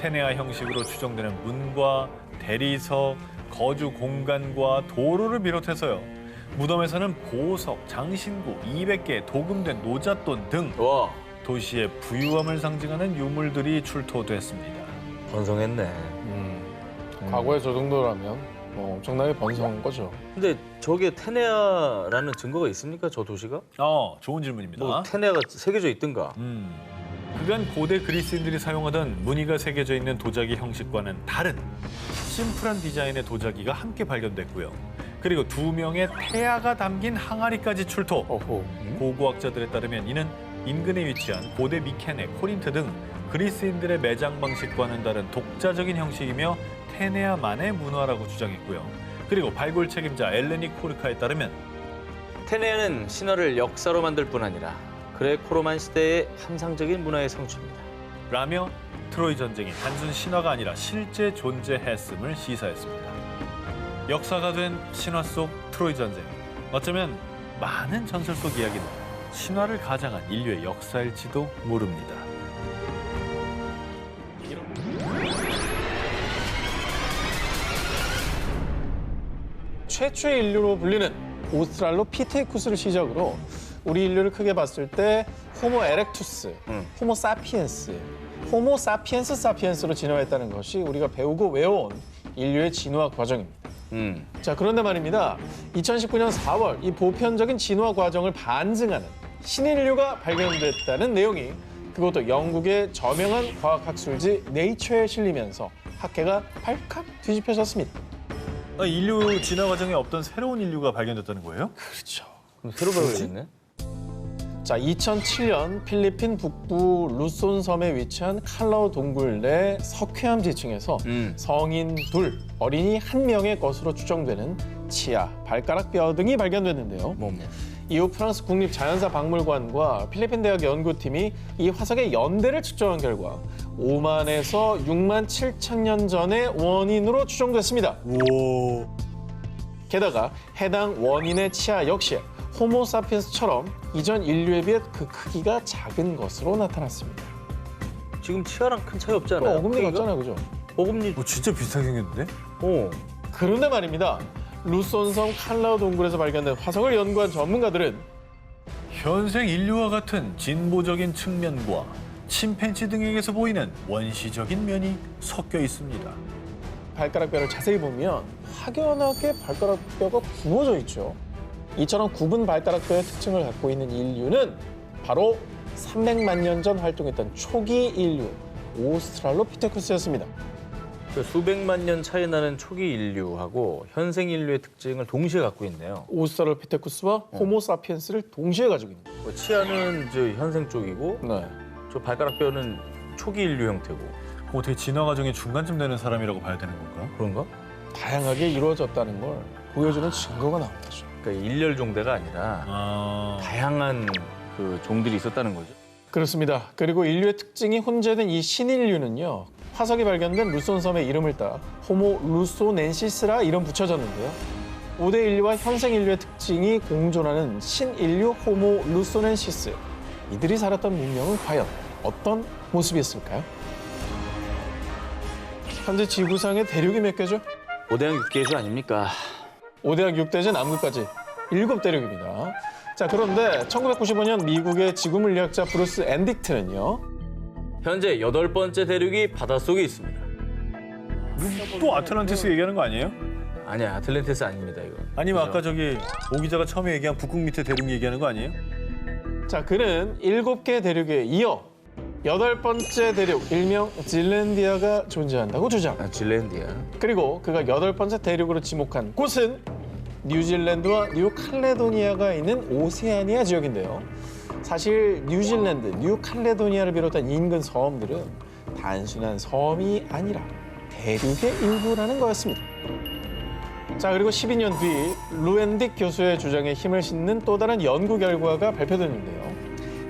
테네아 형식으로 추정되는 문과 대리석, 거주 공간과 도로를 비롯해서요. 무덤에서는 보석, 장신구, 200개의 도금된 노잣돈 등 와, 도시의 부유함을 상징하는 유물들이 출토됐습니다. 번성했네. 과거에 저 정도라면 뭐 엄청나게 번성한 거죠. 근데 저게 테네아라는 증거가 있습니까? 저 도시가? 좋은 질문입니다. 뭐 테네아가 새겨져 있든가. 그간 고대 그리스인들이 사용하던 무늬가 새겨져 있는 도자기 형식과는 다른 심플한 디자인의 도자기가 함께 발견됐고요. 그리고 2명의 태아가 담긴 항아리까지 출토. 고고학자들에 따르면 이는 인근에 위치한 고대 미케네, 코린트 등 그리스인들의 매장 방식과는 다른 독자적인 형식이며 테네아만의 문화라고 주장했고요. 그리고 발굴 책임자 엘레니 코르카에 따르면 테네아는 신화를 역사로 만들 뿐 아니라 그레코로만 시대의 환상적인 문화의 성취입니다. 라며 트로이 전쟁이 단순 신화가 아니라 실제 존재했음을 시사했습니다. 역사가 된 신화 속 트로이 전쟁. 어쩌면 많은 전설 속 이야기는 신화를 가장한 인류의 역사일지도 모릅니다. 최초의 인류로 불리는 오스트랄로피테쿠스를 시작으로 우리 인류를 크게 봤을 때 호모 에렉투스, 호모 사피엔스, 호모 사피엔스 사피엔스로 진화했다는 것이 우리가 배우고 외워온 인류의 진화 과정입니다. 자, 그런데 말입니다. 2019년 4월 이 보편적인 진화 과정을 반증하는 신인류가 발견됐다는 내용이 그것도 영국의 저명한 과학학술지 네이처에 실리면서 학계가 발칵 뒤집혀졌습니다. 인류 진화 과정에 없던 새로운 인류가 발견됐다는 거예요? 그렇죠. 그럼 새로 배워야겠네. 자, 2007년 필리핀 북부 루손 섬에 위치한 칼라오 동굴 내 석회암 지층에서 성인 둘, 어린이 한 명의 것으로 추정되는 치아, 발가락 뼈 등이 발견됐는데요. 이후 프랑스 국립자연사박물관과 필리핀 대학 연구팀이 이 화석의 연대를 측정한 결과 5만에서 6만 7천 년 전의 원인으로 추정됐습니다. 오. 게다가 해당 원인의 치아 역시 호모사피엔스처럼 이전 인류에 비해 그 크기가 작은 것으로 나타났습니다. 지금 치아랑 큰 차이 없지 그 않아요? 어금니 크기가? 같잖아요, 그죠? 어금니. 진짜 비슷하게 생겼는데? 그런데 말입니다. 루손섬 칼라오 동굴에서 발견된 화석을 연구한 전문가들은 현생 인류와 같은 진보적인 측면과 침팬지 등에게서 보이는 원시적인 면이 섞여 있습니다. 발가락뼈를 자세히 보면 확연하게 발가락뼈가 굽어져 있죠. 이처럼 굽은 발가락뼈의 특징을 갖고 있는 인류는 바로 300만 년 전 활동했던 초기 인류 오스트랄로피테쿠스였습니다. 그 수백만 년 차이 나는 초기 인류하고 현생 인류의 특징을 동시에 갖고 있네요. 오스트랄로피테쿠스와 호모사피엔스를 동시에 가지고 있는 거예요. 뭐 치아는 저 현생 쪽이고 네. 저 발가락뼈는 초기 인류 형태고. 어떻게 진화 과정의 중간쯤 되는 사람이라고 봐야 되는 건가? 그런가? 다양하게 이루어졌다는 걸 보여주는 증거가 나옵니다. 그러니까 일렬 종대가 아니라 다양한 그 종들이 있었다는 거죠. 그렇습니다. 그리고 인류의 특징이 혼재된 이 신인류는요. 화석이 발견된 루손섬의 이름을 따 호모 루소넨시스라 이름 붙여졌는데요. 5대 인류와 현생 인류의 특징이 공존하는 신인류 호모 루소넨시스. 이들이 살았던 문명은 과연 어떤 모습이었을까요? 현재 지구상의 대륙이 몇 개죠? 5대양 6계수 아닙니까? 5대양 6대제 남극까지 7대륙입니다. 자, 그런데 1995년 미국의 지구물리학자 브루스 앤딕트는요. 현재 8번째 대륙이 바닷속에 있습니다. 또 아틀란티스 얘기하는 거 아니에요? 아니야, 아틀란티스 아닙니다, 이거. 아니면 그죠? 아까 저기 오 기자가 처음에 얘기한 북극 밑에 대륙 얘기하는 거 아니에요? 자, 그는 7개 대륙에 이어 8번째 대륙, 일명 질랜디아가 존재한다고 주장. 질랜디아. 그리고 그가 8번째 대륙으로 지목한 곳은 뉴질랜드와 뉴칼레도니아가 있는 오세아니아 지역인데요. 사실 뉴질랜드, 뉴칼레도니아를 비롯한 인근 섬들은 단순한 섬이 아니라 대륙의 일부라는 거였습니다. 자, 그리고 12년 뒤 루엔딕 교수의 주장에 힘을 싣는 또 다른 연구 결과가 발표됐는데요.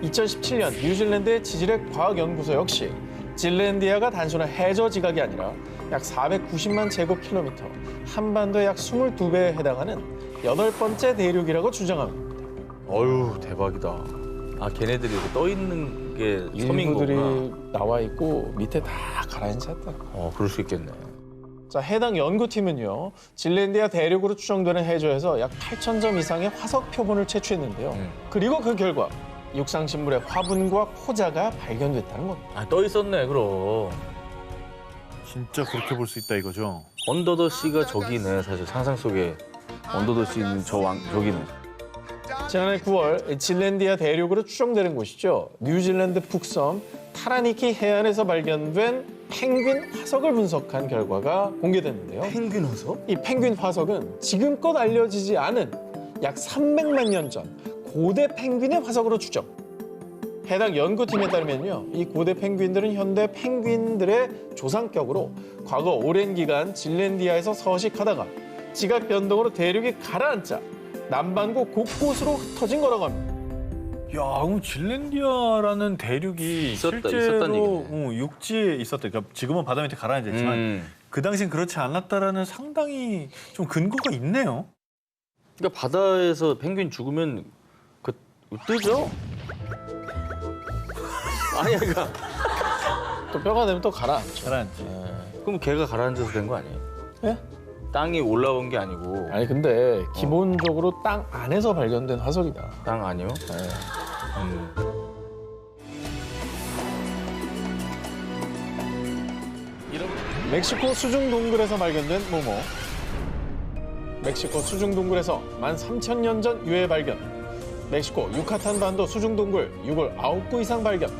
2017년 뉴질랜드의 지질학 과학연구소 역시 질랜디아가 단순한 해저 지각이 아니라 약 490만 제곱킬로미터, 한반도의 약 22배에 해당하는 8번째 대륙이라고 주장합니다. 어휴, 대박이다. 아, 걔네들이 이렇게 떠 있는 게 섬인 일부들이 거구나. 나와 있고 밑에 다 가라앉았다. 그럴 수 있겠네. 자, 해당 연구팀은요. 질랜디아 대륙으로 추정되는 해저에서 약 8,000점 이상의 화석 표본을 채취했는데요. 그리고 그 결과 육상신물의 화분과 포자가 발견됐다는 겁니다. 아, 떠 있었네, 그럼. 진짜 그렇게 볼 수 있다 이거죠? 언더더 씨가 저기네, 사실 상상 속에. 언더더 씨는 저기네. 지난해 9월 질랜디아 대륙으로 추정되는 곳이죠. 뉴질랜드 북섬 타라니키 해안에서 발견된 펭귄 화석을 분석한 결과가 공개됐는데요. 펭귄 화석? 이 펭귄 화석은 지금껏 알려지지 않은 약 300만 년 전 고대 펭귄의 화석으로 추정. 해당 연구팀에 따르면요, 이 고대 펭귄들은 현대 펭귄들의 조상격으로 과거 오랜 기간 질랜디아에서 서식하다가 지각 변동으로 대륙이 가라앉자 남반구 곳곳으로 흩어진 거라고 합니다. 야, 그럼 질랜디아라는 대륙이 있었다는 실제로 얘기네. 육지에 있었다. 그러니까 지금은 바다 밑에 가라앉아 있지만 그 당시엔 그렇지 않았다라는 상당히 좀 근거가 있네요. 그러니까 바다에서 펭귄 죽으면 그 뜨죠? 아니야, 그러니까. 또 뼈가 되면 또 가라앉죠. 가라앉지. 그럼 걔가 가라앉아서 된 거 아니에요? 예? 땅이 올라온 게 아니고 아니 근데 기본적으로 땅 안에서 발견된 화석이다. 땅 아니요? 멕시코 수중 동굴에서 발견된 모모. 멕시코 수중 동굴에서 13,000년 전 유해 발견. 멕시코 유카탄 반도 수중 동굴 6월 9구 이상 발견.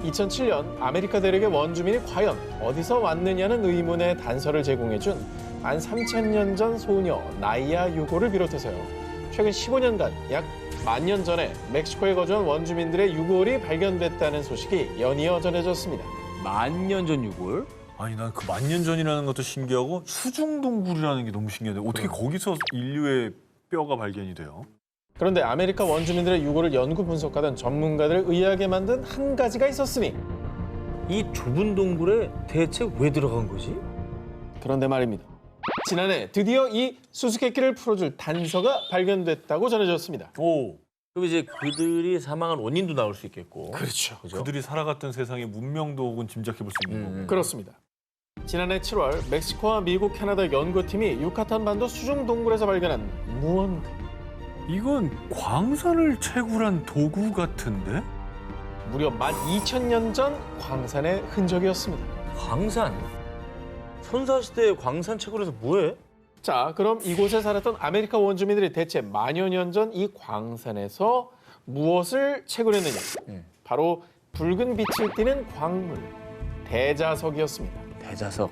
2007년 아메리카 대륙의 원주민이 과연 어디서 왔느냐는 의문의 단서를 제공해준 13,000년 전 소녀 나이아 유고를 비롯해서요. 최근 15년간 약 10,000년 전에 멕시코에 거주한 원주민들의 유골이 발견됐다는 소식이 연이어 전해졌습니다. 10,000년 전 유골? 아니 난 그 10,000년 전이라는 것도 신기하고 수중동굴이라는 게 너무 신기한데 어떻게 거기서 인류의 뼈가 발견이 돼요? 그런데 아메리카 원주민들의 유골을 연구 분석하던 전문가들을 의아하게 만든 한 가지가 있었으니 이 좁은 동굴에 대체 왜 들어간 거지? 그런데 말입니다. 지난해 드디어 이 수수께끼를 풀어줄 단서가 발견됐다고 전해졌습니다. 오, 그럼 이제 그들이 사망한 원인도 나올 수 있겠고. 그렇죠. 그죠? 그들이 살아갔던 세상의 문명도 혹은 짐작해 볼 수 있는 거고. 그렇습니다. 지난해 7월 멕시코와 미국, 캐나다 연구팀이 유카탄 반도 수중 동굴에서 발견한 무언가. 이건 광산을 채굴한 도구 같은데? 무려 12,000년 전 광산의 흔적이었습니다. 광산? 선사시대에 광산 채굴에서 뭐해? 자, 그럼 이곳에 살았던 아메리카 원주민들이 대체 만여 년 전 이 광산에서 무엇을 채굴했느냐? 바로 붉은 빛을 띠는 광물, 대자석이었습니다. 대자석.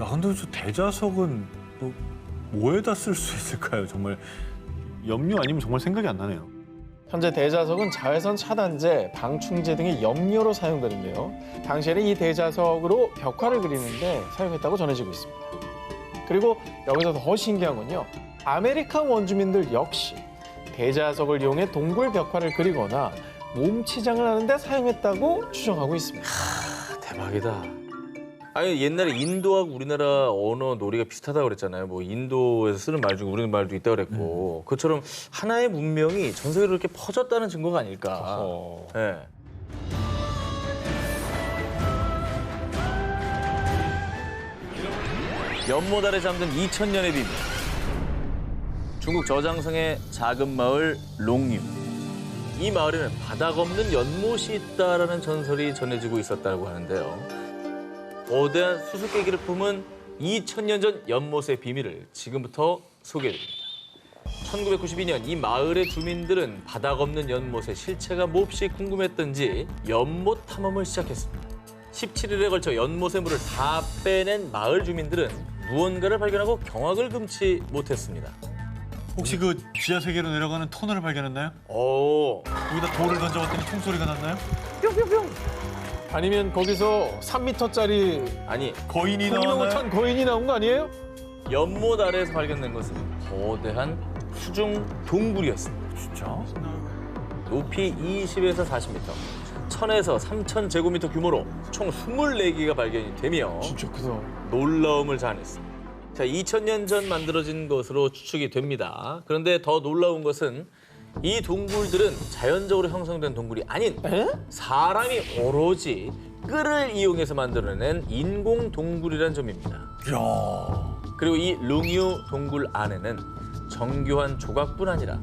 야, 근데 저 대자석은 또 뭐에다 쓸 수 있을까요? 정말 염료 아니면 정말 생각이 안 나네요. 현재 대자석은 자외선 차단제, 방충제 등의 염료로 사용되는데요. 당시에는 이 대자석으로 벽화를 그리는데 사용했다고 전해지고 있습니다. 그리고 여기서 더 신기한 건요. 아메리카 원주민들 역시 대자석을 이용해 동굴 벽화를 그리거나 몸치장을 하는데 사용했다고 추정하고 있습니다. 대박이다. 아니 옛날에 인도하고 우리나라 언어 놀이가 비슷하다고 그랬잖아요. 뭐 인도에서 쓰는 말 중에 우리 말도 있다고 그랬고 그것처럼 하나의 문명이 전 세계로 이렇게 퍼졌다는 증거가 아닐까. 네. 연못 아래 잠든 2000년의 비밀. 중국 저장성의 작은 마을 롱유. 이 마을에는 바닥 없는 연못이 있다라는 전설이 전해지고 있었다고 하는데요. 거대한 수수께끼를 품은 2000년 전 연못의 비밀을 지금부터 소개해드립니다. 1992년 이 마을의 주민들은 바닥 없는 연못의 실체가 몹시 궁금했던지 연못 탐험을 시작했습니다. 17일에 걸쳐 연못의 물을 다 빼낸 마을 주민들은 무언가를 발견하고 경악을 금치 못했습니다. 혹시 그 지하 세계로 내려가는 터널을 발견했나요? 오, 여기다 돌을 던져봤더니 총소리가 났나요? 아니면 거기서 3m짜리 아니 거인이 생명을 나왔나요? 찬 거인이 나온 거 아니에요? 연못 아래에서 발견된 것은 거대한 수중 동굴이었습니다. 진짜? 높이 20에서 40m, 1000에서 3000 제곱미터 규모로 총 24개가 발견이 되며 진짜 크다. 놀라움을 자아냈습니다. 자, 2000년 전 만들어진 것으로 추측이 됩니다. 그런데 더 놀라운 것은 이 동굴들은 자연적으로 형성된 동굴이 아닌 사람이 오로지 끈을 이용해서 만들어낸 인공 동굴이라는 점입니다. 이야. 그리고 이 룽유 동굴 안에는 정교한 조각뿐 아니라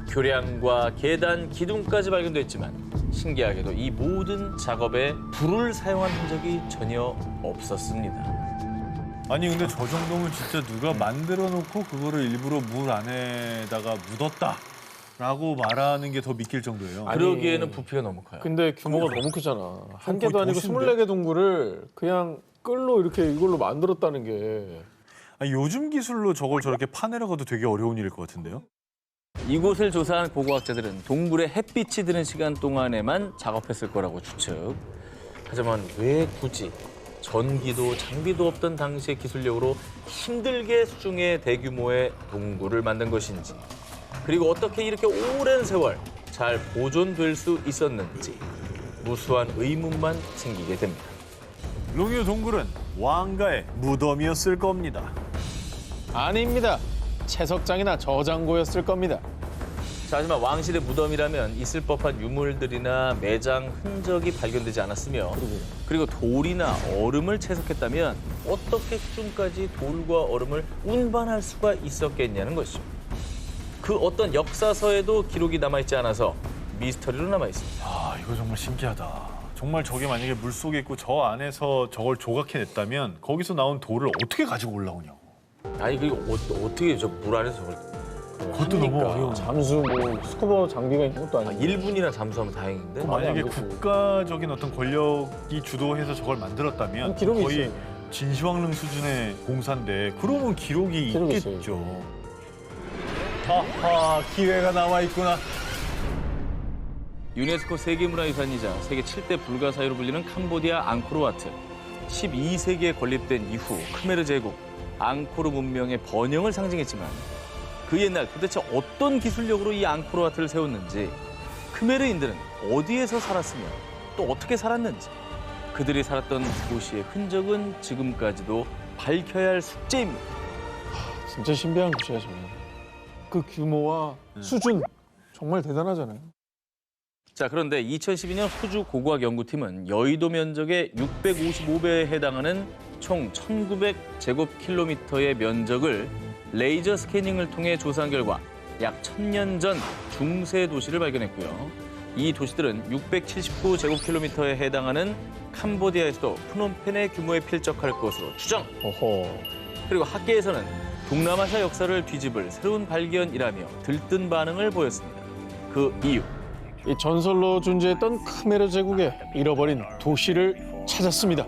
교량과 계단, 기둥까지 발견됐지만 신기하게도 이 모든 작업에 불을 사용한 흔적이 전혀 없었습니다. 아니 근데 저 정도면 진짜 누가 만들어 놓고 그거를 일부러 물 안에다가 묻었다라고 말하는 게 더 믿길 정도예요. 아니, 그러기에는 부피가 너무 커요. 근데 규모가 너무 크잖아. 한 개도 거의 아니고 도시인데? 24개 동굴을 그냥 끌로 이렇게 이걸로 만들었다는 게. 아니, 요즘 기술로 저걸 저렇게 파내려가도 되게 어려운 일일 것 같은데요? 이곳을 조사한 고고학자들은 동굴에 햇빛이 드는 시간 동안에만 작업했을 거라고 추측. 하지만 왜 굳이 전기도 장비도 없던 당시의 기술력으로 힘들게 수중의 대규모의 동굴을 만든 것인지, 그리고 어떻게 이렇게 오랜 세월 잘 보존될 수 있었는지 무수한 의문만 생기게 됩니다. 롱유 동굴은 왕가의 무덤이었을 겁니다. 아닙니다. 채석장이나 저장고였을 겁니다. 자, 하지만 왕실의 무덤이라면 있을 법한 유물들이나 매장 흔적이 발견되지 않았으며 그리고 돌이나 얼음을 채석했다면 어떻게 수중까지 돌과 얼음을 운반할 수가 있었겠냐는 것이죠. 그 어떤 역사서에도 기록이 남아있지 않아서 미스터리로 남아있습니다. 아, 이거 정말 신기하다. 정말 저게 만약에 물속에 있고 저 안에서 저걸 조각해냈다면 거기서 나온 돌을 어떻게 가지고 올라오냐고. 아니 그리고 어떻게 저 물 안에서 저걸 그것도 너무 어려워. 잠수 뭐 스쿠버 장비가 있는 것도 아니고. 1분이나 잠수하면 다행인데. 만약에 안 됐고. 국가적인 어떤 권력이 주도해서 저걸 만들었다면 기록이 거의 있어요. 진시황릉 수준의 공사인데 그러면 기록이 기록이 있겠죠. 아하, 기회가 남아 있구나. 유네스코 세계문화유산이자 세계 7대 불가사의로 불리는 캄보디아 앙코르와트. 12세기에 건립된 이후 크메르 제국, 앙코르 문명의 번영을 상징했지만 그 옛날 도대체 어떤 기술력으로 이 앙코르와트를 세웠는지, 크메르인들은 어디에서 살았으며 또 어떻게 살았는지, 그들이 살았던 도시의 흔적은 지금까지도 밝혀야 할 숙제입니다. 진짜 신비한 곳이야 저는. 그 규모와 수준 정말 대단하잖아요. 자, 그런데 2012년 호주 고고학 연구팀은 여의도 면적의 655배에 해당하는 총 1900제곱킬로미터의 면적을 레이저 스캐닝을 통해 조사한 결과 약 1000년 전 중세 도시를 발견했고요. 이 도시들은 679제곱킬로미터에 해당하는 캄보디아에서도 프놈펜의 규모에 필적할 것으로 추정. 어허. 그리고 학계에서는 동남아시아 역사를 뒤집을 새로운 발견이라며 들뜬 반응을 보였습니다. 그 이유. 이 전설로 존재했던 크메르 제국의 잃어버린 도시를 찾았습니다.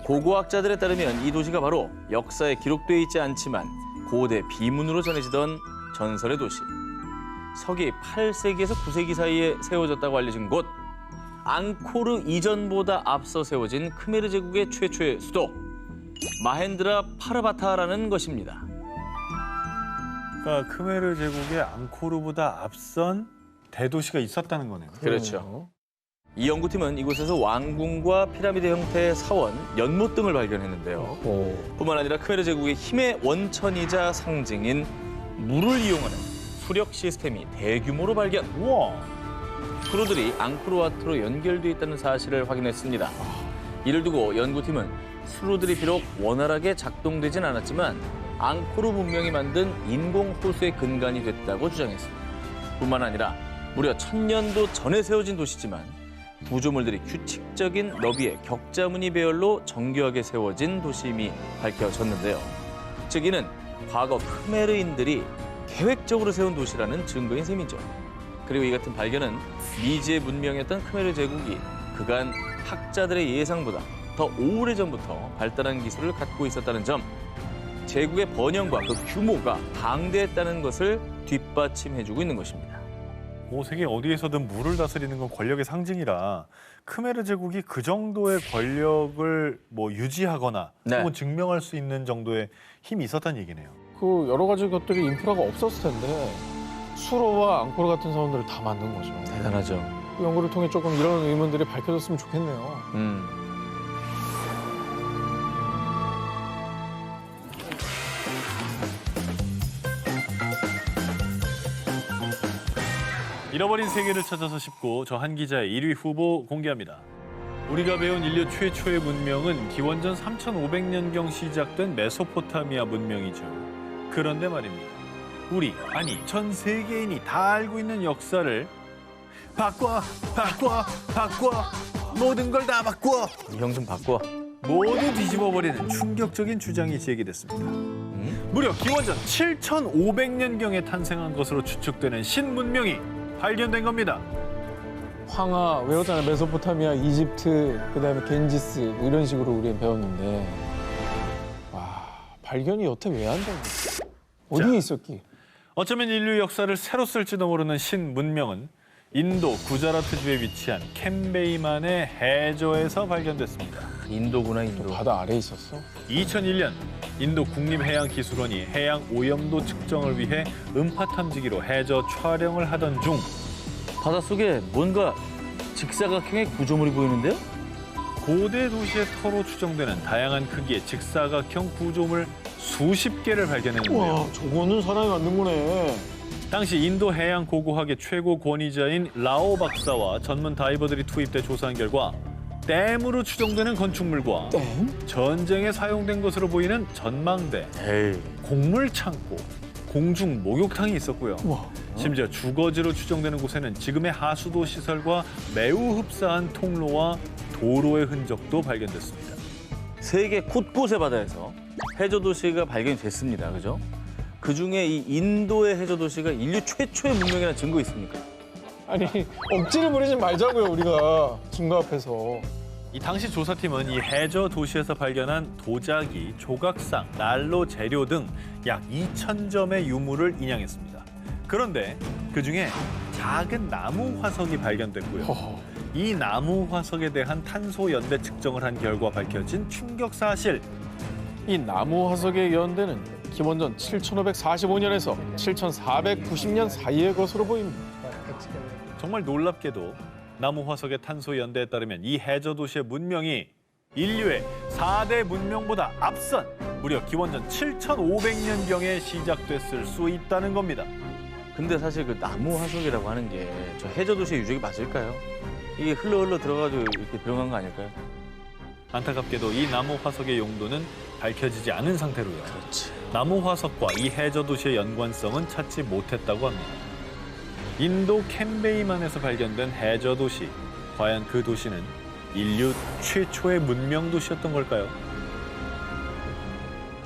고고학자들에 따르면 이 도시가 바로 역사에 기록되어 있지 않지만 고대 비문으로 전해지던 전설의 도시. 서기 8세기에서 9세기 사이에 세워졌다고 알려진 곳. 앙코르 이전보다 앞서 세워진 크메르 제국의 최초의 수도. 마헨드라 파르바타라는 것입니다. 그러니까 크메르 제국의 앙코르보다 앞선 대도시가 있었다는 거네요. 그렇죠. 이 연구팀은 이곳에서 왕궁과 피라미드 형태의 사원, 연못 등을 발견했는데요. 오. 뿐만 아니라 크메르 제국의 힘의 원천이자 상징인 물을 이용하는 수력 시스템이 대규모로 발견. 우와. 수로들이 앙코르와트로 연결돼 있다는 사실을 확인했습니다. 이를 두고 연구팀은 수로들이 비록 원활하게 작동되진 않았지만 앙코르 문명이 만든 인공 호수의 근간이 됐다고 주장했습니다. 뿐만 아니라 무려 1000년도 전에 세워진 도시지만 구조물들이 규칙적인 너비의 격자무늬 배열로 정교하게 세워진 도시임이 밝혀졌는데요. 즉 이는 과거 크메르인들이 계획적으로 세운 도시라는 증거인 셈이죠. 그리고 이 같은 발견은 미지의 문명이었던 크메르 제국이 그간 학자들의 예상보다 더 오래전부터 발달한 기술을 갖고 있었다는 점, 제국의 번영과 그 규모가 방대했다는 것을 뒷받침해주고 있는 것입니다. 세계 어디에서든 물을 다스리는 건 권력의 상징이라 크메르 제국이 그 정도의 권력을 유지하거나 네. 혹은 증명할 수 있는 정도의 힘이 있었다는 얘기네요. 그 여러 가지 것들이 인프라가 없었을 텐데 수로와 앙코르 같은 사원들을 다 만든 거죠. 대단하죠. 그 연구를 통해 조금 이런 의문들이 밝혀졌으면 좋겠네요. 잃어버린 세계를 찾아서 싶고 저 한 기자의 1위 후보 공개합니다. 우리가 배운 인류 최초의 문명은 기원전 3500년경 시작된 메소포타미아 문명이죠. 그런데 말입니다. 전 세계인이 다 알고 있는 역사를 바꿔 모든 걸 다 바꿔 이 형 좀 바꿔. 모두 뒤집어버리는 충격적인 주장이 제기됐습니다. 무려 기원전 7500년경에 탄생한 것으로 추측되는 신문명이 발견된 겁니다. 황하 외웠잖아요. 메소포타미아, 이집트, 그다음에 겐지스 뭐 이런 식으로 우리는 배웠는데 와 발견이 여태 왜 안 된 거지? 어디에 있었기? 어쩌면 인류 역사를 새로 쓸지도 모르는 신문명은 인도 구자라트주에 위치한 캔베이만의 해저에서 발견됐습니다. 인도구나, 인도. 바다 아래에 있었어? 2001년 인도 국립해양기술원이 해양 오염도 측정을 위해 음파 탐지기로 해저 촬영을 하던 중 바닷속에 뭔가 직사각형의 구조물이 보이는데요? 고대 도시의 터로 추정되는 다양한 크기의 직사각형 구조물 수십 개를 발견했는데요. 와 저거는 사람이 만든 거네. 당시 인도 해양 고고학의 최고 권위자인 라오 박사와 전문 다이버들이 투입돼 조사한 결과 댐으로 추정되는 건축물과 전쟁에 사용된 것으로 보이는 전망대, 곡물 창고, 공중 목욕탕이 있었고요. 심지어 주거지로 추정되는 곳에는 지금의 하수도 시설과 매우 흡사한 통로와 도로의 흔적도 발견됐습니다. 세계 곳곳의 바다에서 해저 도시가 발견이 됐습니다. 그죠? 그중에 이 인도의 해저 도시가 인류 최초의 문명이라는 증거 있습니까? 아니 억지를 부리지 말자고요 우리가 증거 앞에서. 이 당시 조사팀은 이 해저 도시에서 발견한 도자기, 조각상, 난로 재료 등 약 2,000점의 유물을 인양했습니다. 그런데 그중에 작은 나무 화석이 발견됐고요. 이 나무 화석에 대한 탄소 연대 측정을 한 결과 밝혀진 충격 사실. 이 나무 화석의 연대는 기원전 7,545년에서 7,490년 사이의 것으로 보입니다. 정말 놀랍게도 나무 화석의 탄소 연대에 따르면 이 해저 도시의 문명이 인류의 4대 문명보다 앞선 무려 기원전 7,500년경에 시작됐을 수 있다는 겁니다. 근데 사실 그 나무 화석이라고 하는 게 저 해저 도시의 유적이 맞을까요? 이게 흘러 들어가지고 이렇게 들어간 거 아닐까요? 안타깝게도 이 나무 화석의 용도는 밝혀지지 않은 상태로요. 나무 화석과 이 해저 도시의 연관성은 찾지 못했다고 합니다. 인도 캔베이만에서 발견된 해저 도시. 과연 그 도시는 인류 최초의 문명 도시였던 걸까요?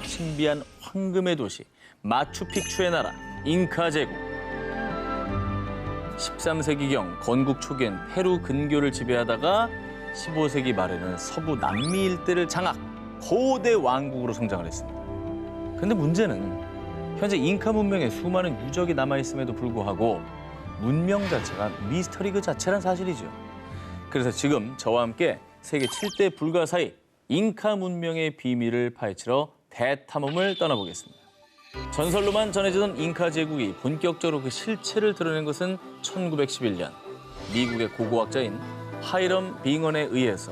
신비한 황금의 도시, 마추픽추의 나라, 잉카 제국. 13세기경 건국 초기엔 페루 근교를 지배하다가 15세기 말에는 서부 남미 일대를 장악, 거대 왕국으로 성장을 했습니다. 근데 문제는 현재 잉카 문명에 수많은 유적이 남아있음에도 불구하고 문명 자체가 미스터리 그 자체란 사실이죠. 그래서 지금 저와 함께 세계 7대 불가사의 잉카 문명의 비밀을 파헤치러 대탐험을 떠나보겠습니다. 전설로만 전해지던 잉카 제국이 본격적으로 그 실체를 드러낸 것은 1911년 미국의 고고학자인 하이럼 빙언에 의해서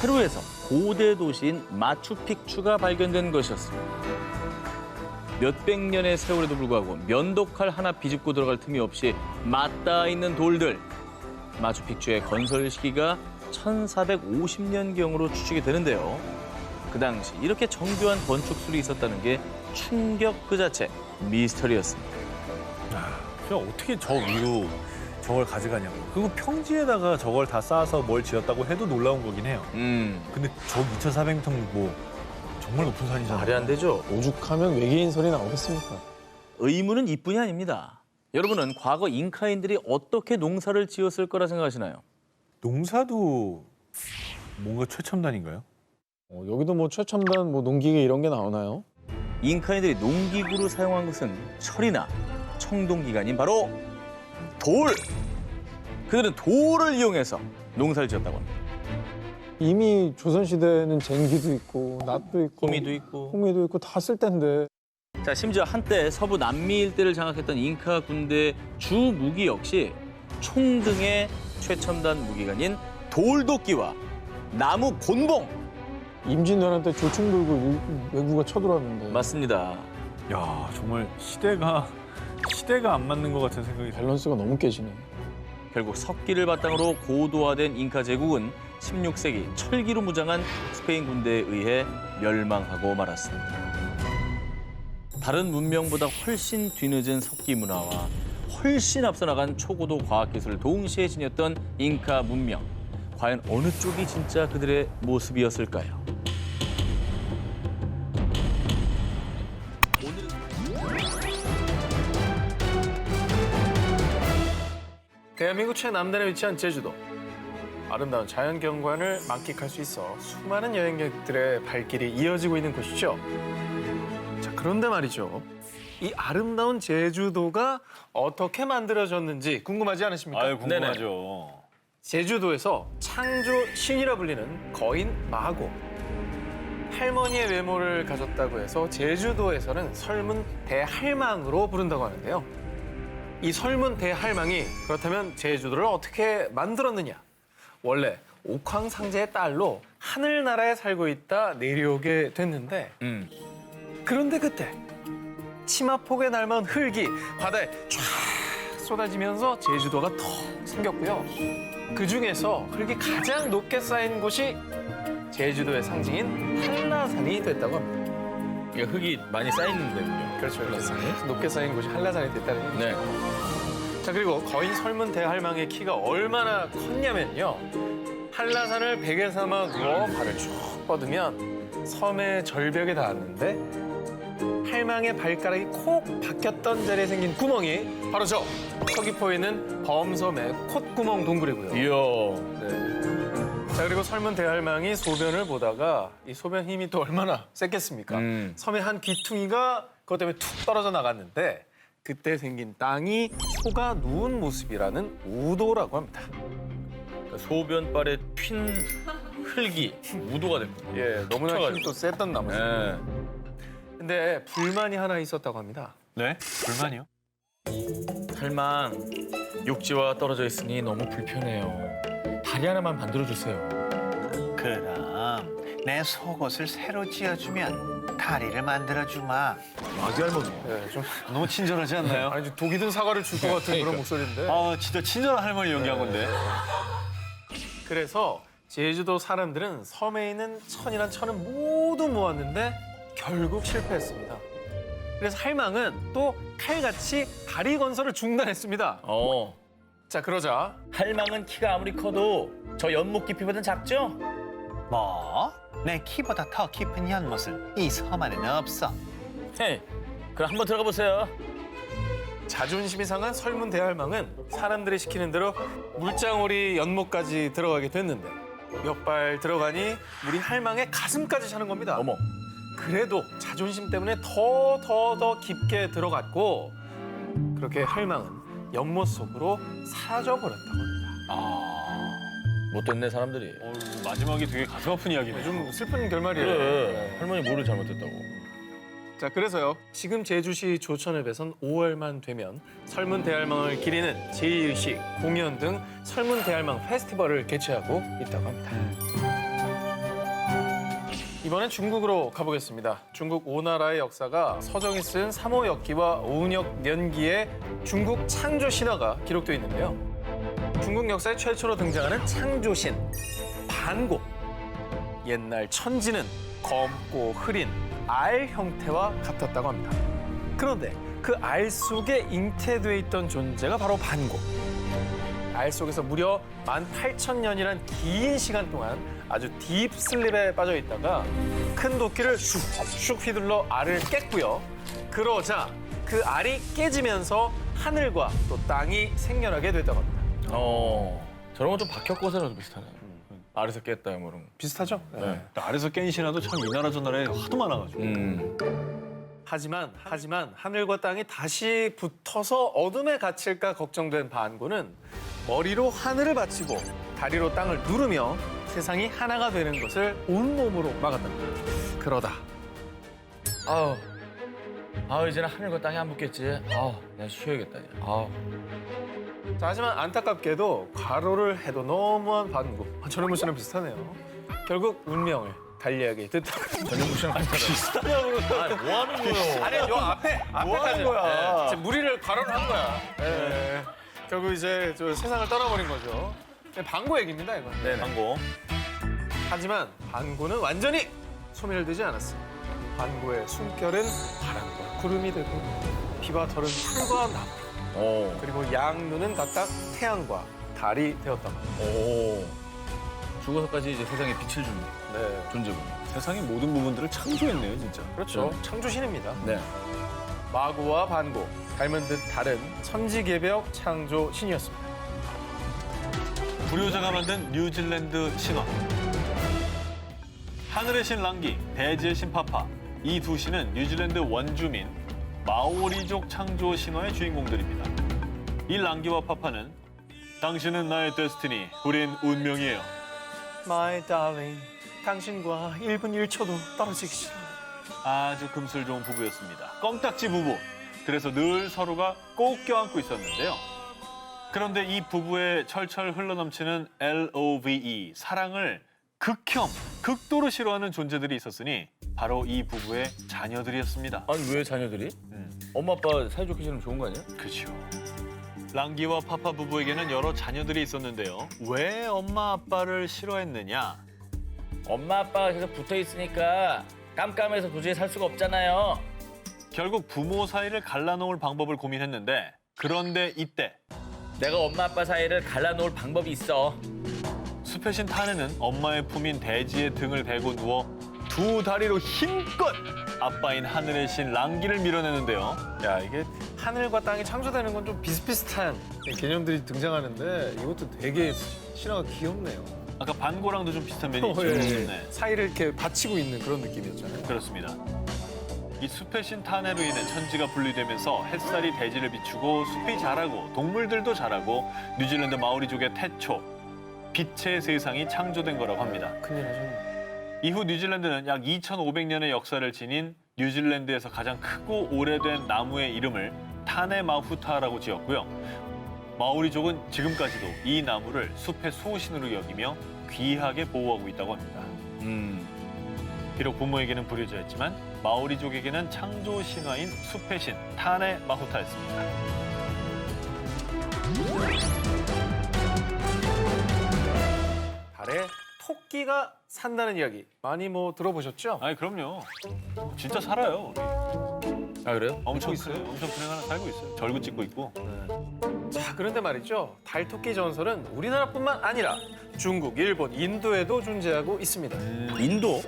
페루에서 고대 도시인 마추픽추가 발견된 것이었습니다. 몇백 년의 세월에도 불구하고 면도칼 하나 비집고 들어갈 틈이 없이 맞닿아 있는 돌들. 마추픽추의 건설 시기가 1450년경으로 추측이 되는데요. 그 당시 이렇게 정교한 건축술이 있었다는 게 충격 그 자체, 미스터리였습니다. 그냥 어떻게 저 위로 저걸 가져가냐고. 그리고 평지에다가 저걸 다 쌓아서 뭘 지었다고 해도 놀라운 거긴 해요. 근데 저 2,400m 뭐 정말 높은 산이잖아요. 말이 안 되죠. 오죽하면 외계인 소리 나오겠습니까? 의문은 이뿐이 아닙니다. 여러분은 과거 잉카인들이 어떻게 농사를 지었을 거라 생각하시나요? 농사도 뭔가 최첨단인가요? 여기도 뭐 최첨단 뭐 농기계 이런 게 나오나요? 잉카인들이 농기구로 사용한 것은 철이나 청동기가 아닌 바로 돌! 그들은 돌을 이용해서 농사를 지었다고 합니다. 이미 조선시대에는 쟁기도 있고 낫도 있고 호미도 있고. 호미도 있고 다 쓸 텐데. 자, 심지어 한때 서부 남미 일대를 장악했던 잉카 군대의 주 무기 역시 총 등의 최첨단 무기가 아닌 돌도끼와 나무 곤봉! 임진왜란 때 조총 들고 외구가 쳐들어왔는데 맞습니다. 야, 정말 시대가 안 맞는 것 같은 생각이 들어요. 밸런스가 너무 깨지네. 결국 석기를 바탕으로 고도화된 잉카 제국은 16세기 철기로 무장한 스페인 군대에 의해 멸망하고 말았습니다. 다른 문명보다 훨씬 뒤늦은 석기 문화와 훨씬 앞서 나간 초고도 과학기술을 동시에 지녔던 잉카 문명. 과연 어느 쪽이 진짜 그들의 모습이었을까요? 대한민국 최남단에 위치한 제주도. 아름다운 자연 경관을 만끽할 수 있어 수많은 여행객들의 발길이 이어지고 있는 곳이죠. 자, 그런데 말이죠. 이 아름다운 제주도가 어떻게 만들어졌는지 궁금하지 않으십니까? 아유, 궁금하죠. 제주도에서 창조 신이라 불리는 거인 마고. 할머니의 외모를 가졌다고 해서 제주도에서는 설문 대할망으로 부른다고 하는데요. 이 설문 대할망이 그렇다면 제주도를 어떻게 만들었느냐? 원래 옥황상제의 딸로 하늘나라에 살고 있다 내려오게 됐는데 그런데 그때 치마폭에 날아온 흙이 바다에 쫙 쏟아지면서 제주도가 더 생겼고요. 그 중에서 흙이 가장 높게 쌓인 곳이 제주도의 상징인 한라산이 됐다고 합니다. 이게 흙이 많이 쌓이는 데군요. 그렇죠. 이렇게 높게 쌓인 곳이 한라산이 됐다는 얘기죠. 네. 자, 그리고 거인 설문 대할망의 키가 얼마나 컸냐면요. 한라산을 베개 삼아 누워 발을 쭉 뻗으면 섬의 절벽에 닿았는데 할망의 발가락이 콕 박혔던 자리에 생긴 구멍이 바로 저 서귀포에 있는 범섬의 콧구멍 동굴이고요. 이야. 네. 자, 그리고 설문 대할망이 소변을 보다가 이 소변 힘이 또 얼마나 셌겠습니까? 섬의 한 귀퉁이가 그것 때문에 툭 떨어져 나갔는데 그때 생긴 땅이 소가 누운 모습이라는 우도라고 합니다. 그러니까 소변발에 튄 흙이 우도가 된 거예요. 예, 너무나 툭 힘이 또 셌던 나무죠. 네. 근데 불만이 하나 있었다고 합니다. 네? 불만이요? 할망, 육지와 떨어져 있으니 너무 불편해요. 다리 하나만 만들어 주세요. 그럼 내 속옷을 새로 지어주면 다리를 만들어주마. 아기 할머니. 예, 좀 너무 친절하지 않나요? 아니 좀 독이 든 사과를 줄 것 같은 그러니까. 그런 목소리인데. 아, 진짜 친절한 할머니 연기한 건데. 그래서 제주도 사람들은 섬에 있는 천이란 천을 모두 모았는데 결국 실패했습니다. 그래서 할망은 또 칼같이 다리 건설을 중단했습니다. 자, 그러자 할망은 키가 아무리 커도 저 연못 깊이보단 작죠? 뭐? 내 키보다 더 깊은 연못은 이 섬 안에는 없어. 헤이, 그럼 한번 들어가 보세요. 자존심이 상한 설문 대할망은 사람들이 시키는 대로 물장오리 연못까지 들어가게 됐는데 몇 발 들어가니 물이 할망의 가슴까지 차는 겁니다. 어머. 그래도 자존심 때문에 더 깊게 들어갔고 그렇게 할망은 연못 속으로 사라져버렸다고 합니다. 못됐네 사람들이. 마지막이 되게 가슴 아픈 이야기네요. 좀 슬픈 결말이에요. 그래. 할머니 뭐를 잘못했다고. 자, 그래서요. 지금 제주시 조천읍에선 5월만 되면 설문 대할망을 기리는 제1식, 공연 등 설문 대할망 페스티벌을 개최하고 있다고 합니다. 이번엔 중국으로 가보겠습니다. 중국 오나라의 역사가 서정이 쓴 삼오역기와 오은역년기의 중국 창조 신화가 기록되어 있는데요. 중국 역사에 최초로 등장하는 창조신, 반고. 옛날 천지는 검고 흐린 알 형태와 같았다고 합니다. 그런데 그 알 속에 잉태돼 있던 존재가 바로 반고. 알 속에서 무려 18,000년이란 긴 시간 동안 아주 딥슬립에 빠져 있다가 큰 도끼를 슉슉 휘둘러 알을 깼고요. 그러자 그 알이 깨지면서 하늘과 또 땅이 생겨나게 됐다고 합니다. 저런 건 좀 박혁거사랑 비슷하네. 알에서 깼다 뭐 이런 거. 비슷하죠? 네. 아래서 깬 신화도 참 이 나라 저 나라에 하도 많아가지고. 하지만 하늘과 땅이 다시 붙어서 어둠에 갇힐까 걱정된 반고는 머리로 하늘을 받치고 다리로 땅을 누르며 세상이 하나가 되는 것을 온몸으로 막았답니다. 그러다 이제는 하늘과 땅이 안 붙겠지. 그냥 쉬어야겠다. 자, 하지만 안타깝게도 과로를 해도 너무한 반고. 저런 모습이랑 비슷하네요. 결국 운명을 달리하게 됐다. 전현무 씨랑 비슷하다. 뭐 하는 거예요? 아니, 요 앞에 뭐 하는 거야? 지금 무리를 과로를 한 거야. 예. 결국 이제 저 세상을 떠나버린 거죠. 반고 얘기입니다, 이건. 네, 광고. 하지만 반고는 완전히 소멸되지 않았습니다. 반고의 숨결은 바람과 구름이 되고 비와 털은 풀과 나무 그리고 양눈은 각각 태양과 달이 되었다고 합니다. 죽어서까지 이제 세상에 빛을 주는 네, 존재군요. 세상의 모든 부분들을 창조했네요, 진짜. 그렇죠. 창조신입니다. 네. 마구와 반고, 닮은 듯 다른 천지개벽 창조신이었습니다. 불효자가 만든 뉴질랜드 신화. 하늘의 신 랑기, 대지의 신 파파. 이 두 신은 뉴질랜드 원주민 마오리족 창조 신화의 주인공들입니다. 이 랑기와 파파는 당신은 나의 데스티니, 우린 운명이에요. My darling, 당신과 1분 1초도 떨어지기 싫어. 아주 금슬 좋은 부부였습니다. 껌딱지 부부. 그래서 늘 서로가 꼭 껴안고 있었는데요. 그런데 이 부부의 철철 흘러넘치는 LOVE, 사랑을 극도로 싫어하는 존재들이 있었으니 바로 이 부부의 자녀들이었습니다. 아니 왜 자녀들이? 엄마 아빠 사이좋게 지내면 좋은 거 아니야? 그렇죠. 랑기와 파파 부부에게는 여러 자녀들이 있었는데요. 왜 엄마 아빠를 싫어했느냐? 엄마 아빠가 계속 붙어 있으니까 깜깜해서 도저히 살 수가 없잖아요. 결국 부모 사이를 갈라놓을 방법을 고민했는데 그런데 이때 내가 엄마 아빠 사이를 갈라놓을 방법이 있어. 숲의 신 타네는 엄마의 품인 대지의 등을 대고 누워 두 다리로 힘껏 아빠인 하늘의 신 랑기를 밀어내는데요. 야, 이게 하늘과 땅이 창조되는 건 좀 비슷비슷한 개념들이 등장하는데 이것도 되게 신화가 귀엽네요. 아까 반고랑도 좀 비슷한 면이 있죠. 예, 예. 네, 사이를 이렇게 받치고 있는 그런 느낌이었잖아요. 그렇습니다. 이 숲의 신 타네로 인해 천지가 분리되면서 햇살이 대지를 비추고 숲이 자라고 동물들도 자라고 뉴질랜드 마오리족의 태초, 빛의 세상이 창조된 거라고 합니다. 큰일 하셨네. 이후 뉴질랜드는 약 2,500년의 역사를 지닌 뉴질랜드에서 가장 크고 오래된 나무의 이름을 타네 마후타라고 지었고요. 마오리족은 지금까지도 이 나무를 숲의 수호신으로 여기며 귀하게 보호하고 있다고 합니다. 비록 부모에게는 불효자였지만 마오리족에게는 창조 신화인 숲의 신 타네 마후타였습니다. 달에 토끼가 산다는 이야기 많이 뭐 들어보셨죠? 아니 그럼요. 진짜 살아요. 우리. 아 그래요? 엄청 큰 애 하나 살고 있어요. 절구 찍고 있고. 자, 그런데 말이죠. 달토끼 전설은 우리나라뿐만 아니라 중국, 일본, 인도에도 존재하고 있습니다. 인도?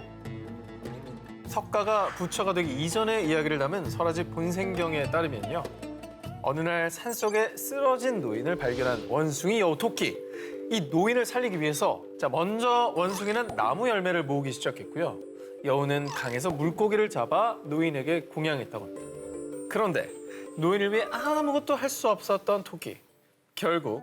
석가가 부처가 되기 이전의 이야기를 담은 설화집 본생경에 따르면요. 어느 날 산속에 쓰러진 노인을 발견한 원숭이 여우 토끼. 이 노인을 살리기 위해서 먼저 원숭이는 나무 열매를 모으기 시작했고요. 여우는 강에서 물고기를 잡아 노인에게 공양했다고 합니다. 그런데 노인을 위해 아무것도 할 수 없었던 토끼. 결국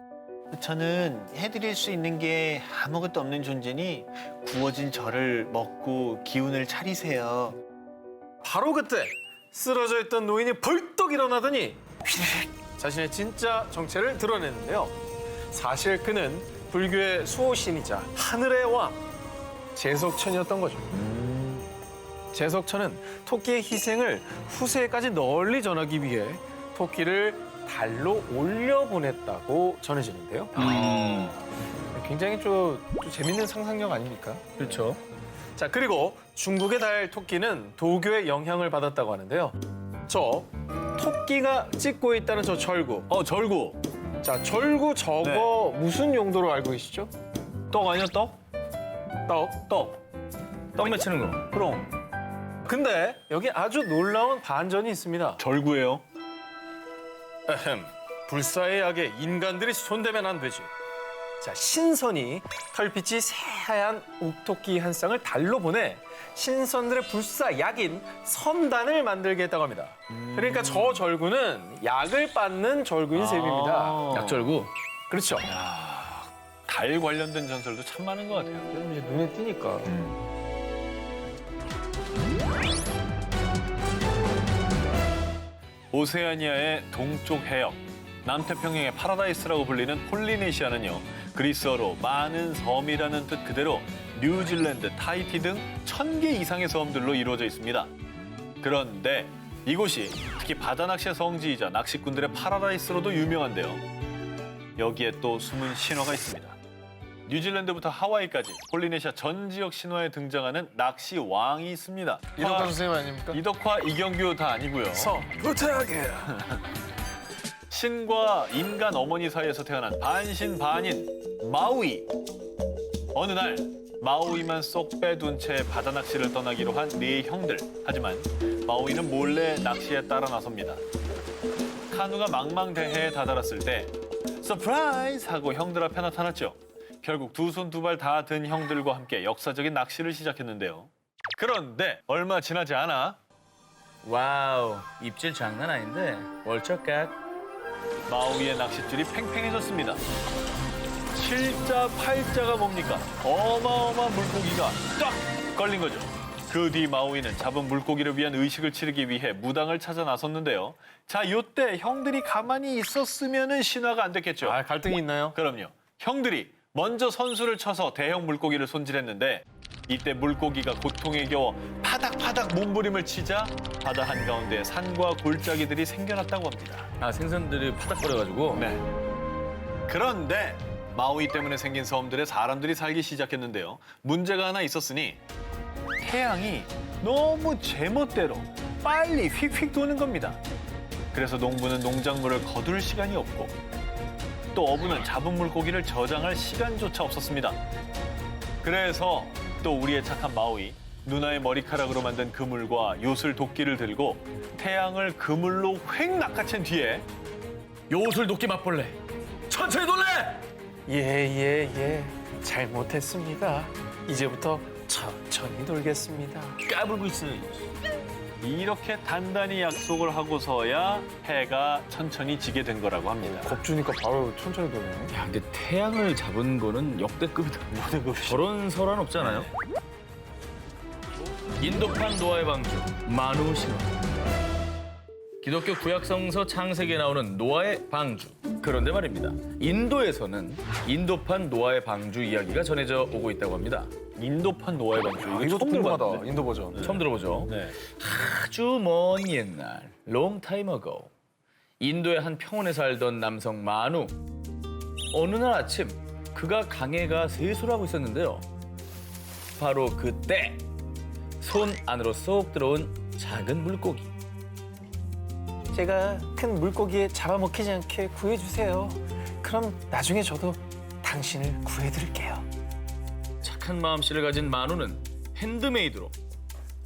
저는 해드릴 수 있는 게 아무것도 없는 존재니 구워진 저를 먹고 기운을 차리세요. 바로 그때 쓰러져 있던 노인이 벌떡 일어나더니 휘릭 자신의 진짜 정체를 드러내는데요. 사실 그는 불교의 수호신이자 하늘의 왕 제석천이었던 거죠. 제석천은 토끼의 희생을 후세까지 널리 전하기 위해 토끼를 달로 올려보냈다고 전해지는데요. 굉장히 좀 재밌는 상상력 아닙니까? 그렇죠. 자, 그리고 중국의 달 토끼는 도교의 영향을 받았다고 하는데요. 저 토끼가 찍고 있다는 저 절구. 절구. 자, 절구 저거 무슨 용도로 알고 계시죠? 떡 아니야 떡? 떡. 떡 맺히는 거. 그럼. 근데 여기 아주 놀라운 반전이 있습니다. 절구예요. 불사의 약에 인간들이 손대면 안 되지. 자, 신선이 털빛이 새하얀 옥토끼 한 쌍을 달로 보내 신선들의 불사 약인 선단을 만들게 했다고 합니다. 그러니까 저 절구는 약을 빻는 절구인 셈입니다. 약절구. 그렇죠. 달 관련된 전설도 참 많은 것 같아요. 이제 눈에 띄니까. 오세아니아의 동쪽 해역, 남태평양의 파라다이스라고 불리는 폴리네시아는요, 그리스어로 많은 섬이라는 뜻 그대로 뉴질랜드, 타히티 등 1,000개 이상의 섬들로 이루어져 있습니다. 그런데 이곳이 특히 바다 낚시의 성지이자 낚시꾼들의 파라다이스로도 유명한데요. 여기에 또 숨은 신화가 있습니다. 뉴질랜드부터 하와이까지 폴리네시아 전 지역 신화에 등장하는 낚시 왕이 있습니다. 이덕화 선생님 아닙니까? 이덕화, 이경규 다 아니고요. 부탁해. 신과 인간 어머니 사이에서 태어난 반신반인 마우이. 어느 날 마우이만 쏙 빼둔 채 바다 낚시를 떠나기로 한 네 형들. 하지만 마우이는 몰래 낚시에 따라 나섭니다. 카누가 망망대해에 다다랐을 때 서프라이즈 하고 형들 앞에 나타났죠. 결국 두 손 두 발 다 든 형들과 함께 역사적인 낚시를 시작했는데요. 그런데 얼마 지나지 않아 와우, 입질 장난 아닌데 월척각. 마우이의 낚싯줄이 팽팽해졌습니다. 7자, 8자가 뭡니까? 어마어마한 물고기가 딱 걸린 거죠. 그 뒤 마우이는 잡은 물고기를 위한 의식을 치르기 위해 무당을 찾아 나섰는데요. 자, 요때 형들이 가만히 있었으면은 신화가 안 됐겠죠. 갈등이 있나요? 그럼요. 형들이 먼저 선수를 쳐서 대형 물고기를 손질했는데 이때 물고기가 고통에 겨워 파닥파닥 몸부림을 치자 바다 한가운데 산과 골짜기들이 생겨났다고 합니다. 아, 생선들이 파닥거려가지고. 네. 그런데 마우이 때문에 생긴 섬들에 사람들이 살기 시작했는데요. 문제가 하나 있었으니 태양이 너무 제멋대로 빨리 휙휙 도는 겁니다. 그래서 농부는 농작물을 거둘 시간이 없고 또 어부는 잡은 물고기를 저장할 시간조차 없었습니다. 그래서 또 우리의 착한 마우이, 누나의 머리카락으로 만든 그물과 요술 도끼를 들고 태양을 그물로 획 낚아챈 뒤에 요술 도끼 맛볼래. 천천히 돌래. 예. 잘못했습니다. 이제부터 천천히 돌겠습니다. 까불고 있어. 이렇게 단단히 약속을 하고서야 해가 천천히 지게 된 거라고 합니다. 겁주니까 바로 천천히 돌네. 야, 근데 태양을 잡은 거는 역대급이다. 저런 설화는 없잖아요. 인도판 노아의 방주 마누 신화. 기독교 구약성서 창세기에 나오는 노아의 방주. 그런데 말입니다. 인도에서는 인도판 노아의 방주 이야기가 전해져 오고 있다고 합니다. 인도판 노아의 방주. 이거 이것도 처음 궁금하다. 들어봤는데? 인도 버전. 처음 들어보죠? 네. 아주 먼 옛날, long time ago, 인도의 한 평원에 살던 남성 마누. 어느 날 아침 그가 강에가 세수를 하고 있었는데요. 바로 그때 손 안으로 쏙 들어온 작은 물고기. 제가 큰 물고기에 잡아먹히지 않게 구해주세요. 그럼 나중에 저도 당신을 구해드릴게요. 착한 마음씨를 가진 마누는 핸드메이드로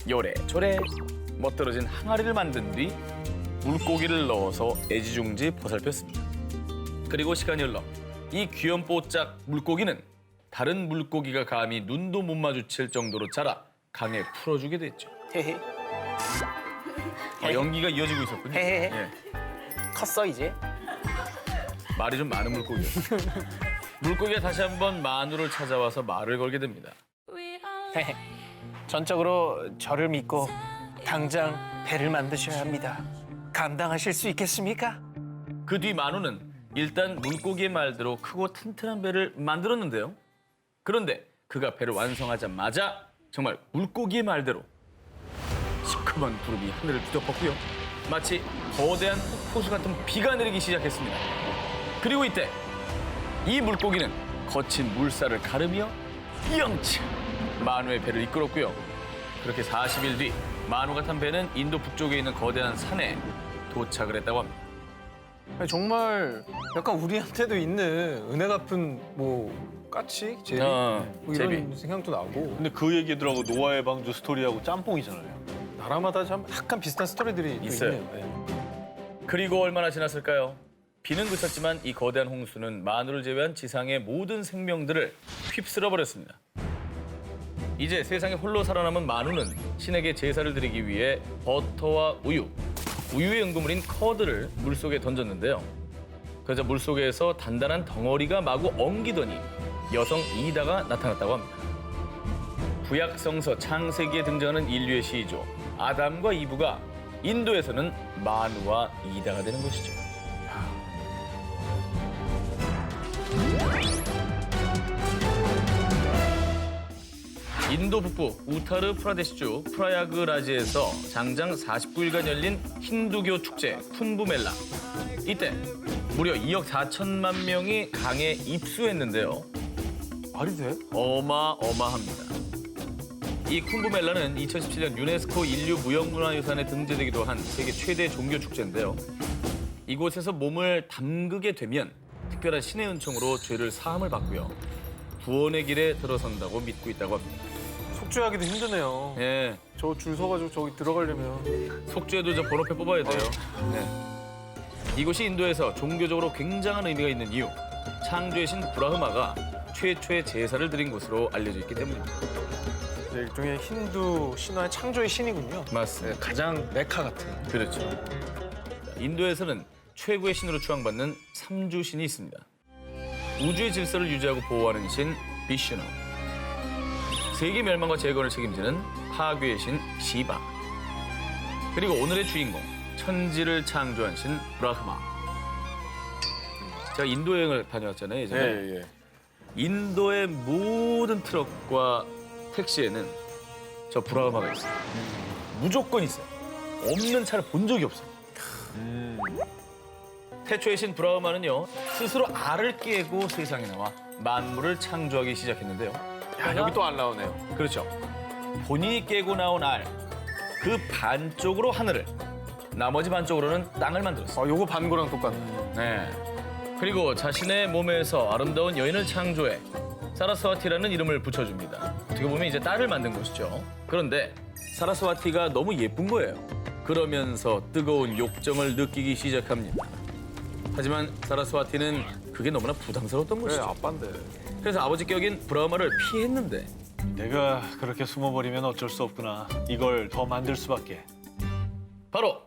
요래조래 멋들어진 항아리를 만든 뒤 물고기를 넣어서 애지중지 보살폈습니다. 그리고 시간이 흘러 이 귀염뽀짝 물고기는 다른 물고기가 감히 눈도 못 마주칠 정도로 자라 강에 풀어주게 됐죠. 헤헤. 연기가 이어지고 있었군요. 헤헤. 예. 컸어 이제. 말이 좀 많은 물고기였어요. 물고기가 다시 한번 마누를 찾아와서 말을 걸게 됩니다. 헤헤. 전적으로 저를 믿고 당장 배를 만드셔야 합니다. 감당하실 수 있겠습니까? 그 뒤 마누는 일단 물고기의 말대로 크고 튼튼한 배를 만들었는데요. 그런데 그가 배를 완성하자마자 정말 물고기의 말대로 시커먼 구름이 하늘을 뒤덮었고요. 마치 거대한 폭포수 같은 비가 내리기 시작했습니다. 그리고 이때 이 물고기는 거친 물살을 가르며 영치 마누의 배를 이끌었고요. 그렇게 40일 뒤 마누가 탄 배는 인도 북쪽에 있는 거대한 산에 도착을 했다고 합니다. 아니, 정말 약간 우리한테도 있는 은혜 갚은 까치? 제비? 뭐 이런 제비. 생각도 나고 근데 그 얘기들하고 노아의 방주 스토리하고 짬뽕이잖아요. 나라마다 참 약간 비슷한 스토리들이 또 있어요. 있네요. 네. 그리고 얼마나 지났을까요? 비는 그쳤지만 이 거대한 홍수는 마누를 제외한 지상의 모든 생명들을 휩쓸어 버렸습니다. 이제 세상에 홀로 살아남은 마누는 신에게 제사를 드리기 위해 버터와 우유의 응고물인 커드를 물속에 던졌는데요. 그러자 물속에서 단단한 덩어리가 마구 엉기더니 여성 이다가 나타났다고 합니다. 구약성서 창세기에 등장하는 인류의 시조 아담과 이브가 인도에서는 마누와 이다가 되는 것이죠. 인도 북부 우타르 프라데시주 프라야그라지에서 장장 49일간 열린 힌두교 축제 쿤부멜라. 이때 무려 2억 4천만 명이 강에 입수했는데요. 말이 돼? 어마어마합니다. 이 쿤부멜라는 2017년 유네스코 인류 무형문화유산에 등재되기도 한 세계 최대 종교 축제인데요. 이곳에서 몸을 담그게 되면 특별한 신의 은총으로 죄를 사함을 받고요. 구원의 길에 들어선다고 믿고 있다고 합니다. 속죄하기도 힘드네요. 예, 저 줄 서가지고 저기 들어가려면 속죄도 저 번호표 뽑아야 돼요. 네. 이곳이 인도에서 종교적으로 굉장한 의미가 있는 이유. 창조의 신 브라흐마가 최초의 제사를 드린 곳으로 알려져 있기 때문입니다. 일종의 힌두 신화의 창조의 신이군요. 맞습니다. 가장 메카 같은. 그렇죠. 인도에서는 최고의 신으로 추앙받는 삼주 신이 있습니다. 우주의 질서를 유지하고 보호하는 신 비슈누, 세계 멸망과 재건을 책임지는 파괴의 신 시바, 그리고 오늘의 주인공 천지를 창조한 신 브라흐마. 제가 인도 여행을 다녀왔잖아요, 예전에. 예. 인도의 모든 트럭과 택시에는 저 브라우마가 있어요. 무조건 있어요. 없는 차를 본 적이 없어요. 태초의 신 브라우마는요, 스스로 알을 깨고 세상에 나와 만물을 창조하기 시작했는데요. 야, 여기 또 안 나오네요. 그렇죠. 본인이 깨고 나온 알, 그 반쪽으로 하늘을, 나머지 반쪽으로는 땅을 만들었어요. 요거 반고랑 똑같네. 네. 그리고 자신의 몸에서 아름다운 여인을 창조해 사라스와티라는 이름을 붙여줍니다. 어떻게 보면 이제 딸을 만든 것이죠. 그런데 사라스와티가 너무 예쁜 거예요. 그러면서 뜨거운 욕정을 느끼기 시작합니다. 하지만 사라스와티는 그게 너무나 부담스러웠던 그래, 것이죠. 아빠인데. 그래서 아버지 격인 브라우마를 피했는데 내가 그렇게 숨어버리면 어쩔 수 없구나. 이걸 더 만들 수밖에. 바로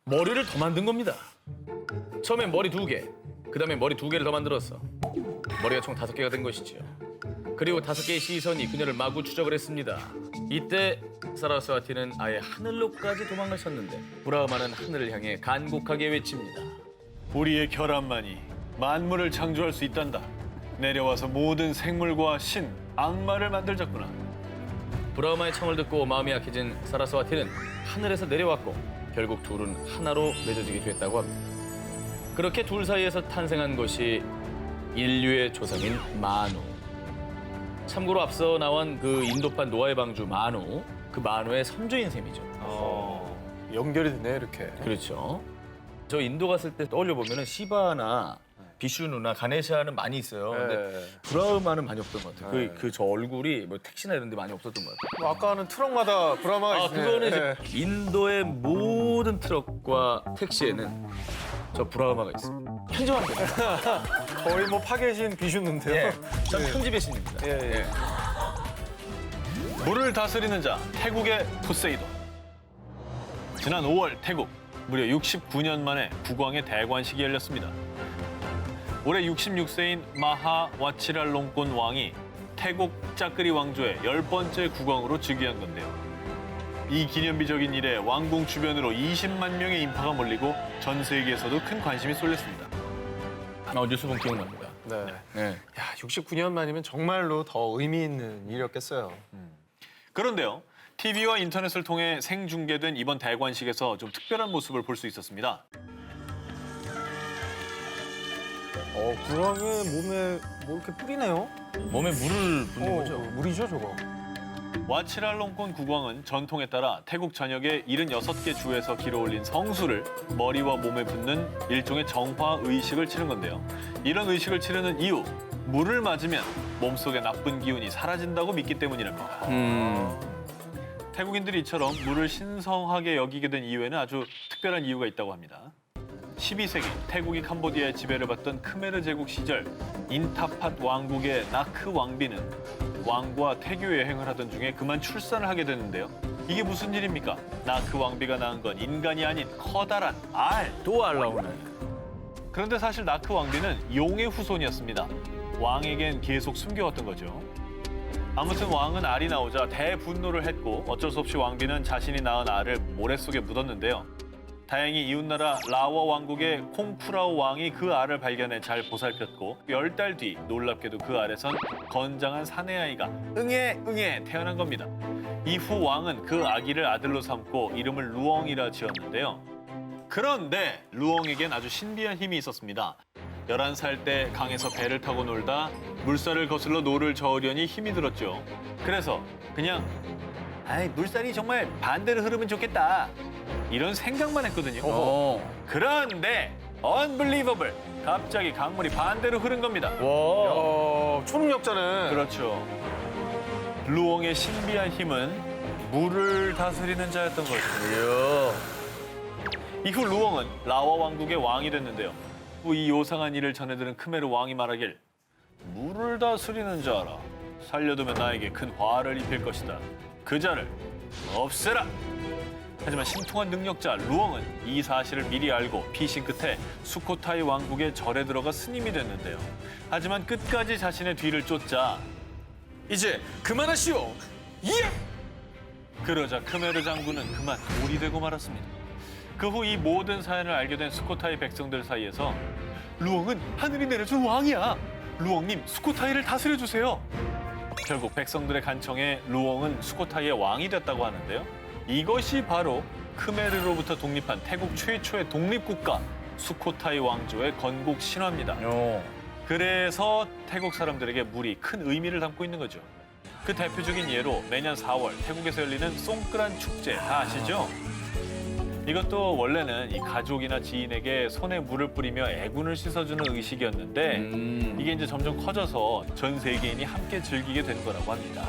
머리를 더 만든 겁니다. 처음엔 머리 2개, 그 다음에 머리 2개를 더 만들었어. 머리가 총 5개가 된 것이지요. 그리고 5개의 시선이 그녀를 마구 추적을 했습니다. 이때 사라스와티는 아예 하늘로까지 도망을 쳤는데 브라우마는 하늘을 향해 간곡하게 외칩니다. 우리의 결함만이 만물을 창조할 수 있단다. 내려와서 모든 생물과 신, 악마를 만들자꾸나. 브라우마의 청을 듣고 마음이 약해진 사라스와티는 하늘에서 내려왔고 결국 둘은 하나로 맺어지게 됐다고 합니다. 그렇게 둘 사이에서 탄생한 것이 인류의 조상인 마누. 참고로 앞서 나온 그 인도판 노아의 방주 마누, 그 마누의 선조인 셈이죠. 연결이 되네, 이렇게. 그렇죠. 저 인도 갔을 때 떠올려 보면은 시바나 비슈누나 가네샤는 많이 있어요. 근데 브라우마는 많이 없던 것 같아요. 그 저 얼굴이 뭐 택시나 이런 데 많이 없었던 것 같아요. 아까는 트럭마다 브라마가 아, 있네. 그거는 이제 인도의 모든 트럭과 택시에는 저 브라우마가 있어요. 편집한 겁니다. 거의 뭐 파괴신 비슈는데요. 예, 전 편집의 신입니다. 예. 물을 다스리는 자, 태국의 포세이돈. 지난 5월 태국, 무려 69년 만에 국왕의 대관식이 열렸습니다. 올해 66세인 마하 와치랄롱콘 왕이 태국 짜끄리 왕조의 10번째 국왕으로 즉위한 건데요. 이 기념비적인 일에 왕궁 주변으로 20만 명의 인파가 몰리고 전 세계에서도 큰 관심이 쏠렸습니다. 뉴스 본 기억납니다. 네. 네. 야, 69년 만이면 정말로 더 의미 있는 일이었겠어요. 그런데요, TV와 인터넷을 통해 생중계된 이번 대관식에서 좀 특별한 모습을 볼 수 있었습니다. 국왕의 몸에 뭐 이렇게 뿌리네요. 몸에 물을 붓는 거죠. 물이죠, 저거. 와치랄롱콘 국왕은 전통에 따라 태국 전역의 76개 주에서 길어 올린 성수를 머리와 몸에 붓는 일종의 정화 의식을 치른 건데요. 이런 의식을 치르는 이유, 물을 맞으면 몸속의 나쁜 기운이 사라진다고 믿기 때문이랍니다. 태국인들이 이처럼 물을 신성하게 여기게 된 이유에는 아주 특별한 이유가 있다고 합니다. 12세기 태국이 캄보디아의 지배를 받던 크메르 제국 시절 인타팟 왕국의 나크 왕비는 왕과 태교 여행을 하던 중에 그만 출산을 하게 되는데요. 이게 무슨 일입니까? 나크 왕비가 낳은 건 인간이 아닌 커다란 알. 또 알 나오네. 그런데 사실 나크 왕비는 용의 후손이었습니다. 왕에겐 계속 숨겨왔던 거죠. 아무튼 왕은 알이 나오자 대분노를 했고 어쩔 수 없이 왕비는 자신이 낳은 알을 모래 속에 묻었는데요. 다행히 이웃나라 라워 왕국의 콩쿠라오 왕이 그 알을 발견해 잘 보살폈고 10달 뒤 놀랍게도 그 알에선 건장한 사내아이가 응애 태어난 겁니다. 이후 왕은 그 아기를 아들로 삼고 이름을 루엉이라 지었는데요. 그런데 루엉에겐 아주 신비한 힘이 있었습니다. 11살 때 강에서 배를 타고 놀다 물살을 거슬러 노를 저으려니 힘이 들었죠. 그래서 그냥 물살이 정말 반대로 흐르면 좋겠다. 이런 생각만 했거든요. 그런데 unbelievable. 갑자기 강물이 반대로 흐른 겁니다. 초능력자네. 그렇죠. 루엉의 신비한 힘은 물을 다스리는 자였던 거죠. 이후 루엉은 라와 왕국의 왕이 됐는데요. 이 요상한 일을 전해들은 크메르 왕이 말하길 물을 다스리는 자라. 살려두면 나에게 큰 화를 입힐 것이다. 그 자를 없애라. 하지만 신통한 능력자 루엉은 이 사실을 미리 알고 피신 끝에 수코타이 왕국의 절에 들어가 스님이 됐는데요. 하지만 끝까지 자신의 뒤를 쫓자 이제 그만하시오. 그러자 크메르 장군은 그만 돌이 되고 말았습니다. 그 후 이 모든 사연을 알게 된 수코타이 백성들 사이에서 루엉은 하늘이 내려준 왕이야. 루엉님, 수코타이를 다스려주세요. 결국 백성들의 간청에 루옹은 수코타이의 왕이 됐다고 하는데요. 이것이 바로 크메르로부터 독립한 태국 최초의 독립국가 수코타이 왕조의 건국 신화입니다. 그래서 태국 사람들에게 물이 큰 의미를 담고 있는 거죠. 그 대표적인 예로 매년 4월 태국에서 열리는 송크란 축제 다 아시죠? 이것도 원래는 이 가족이나 지인에게 손에 물을 뿌리며 애군을 씻어주는 의식이었는데 이게 이제 점점 커져서 전 세계인이 함께 즐기게 된 거라고 합니다.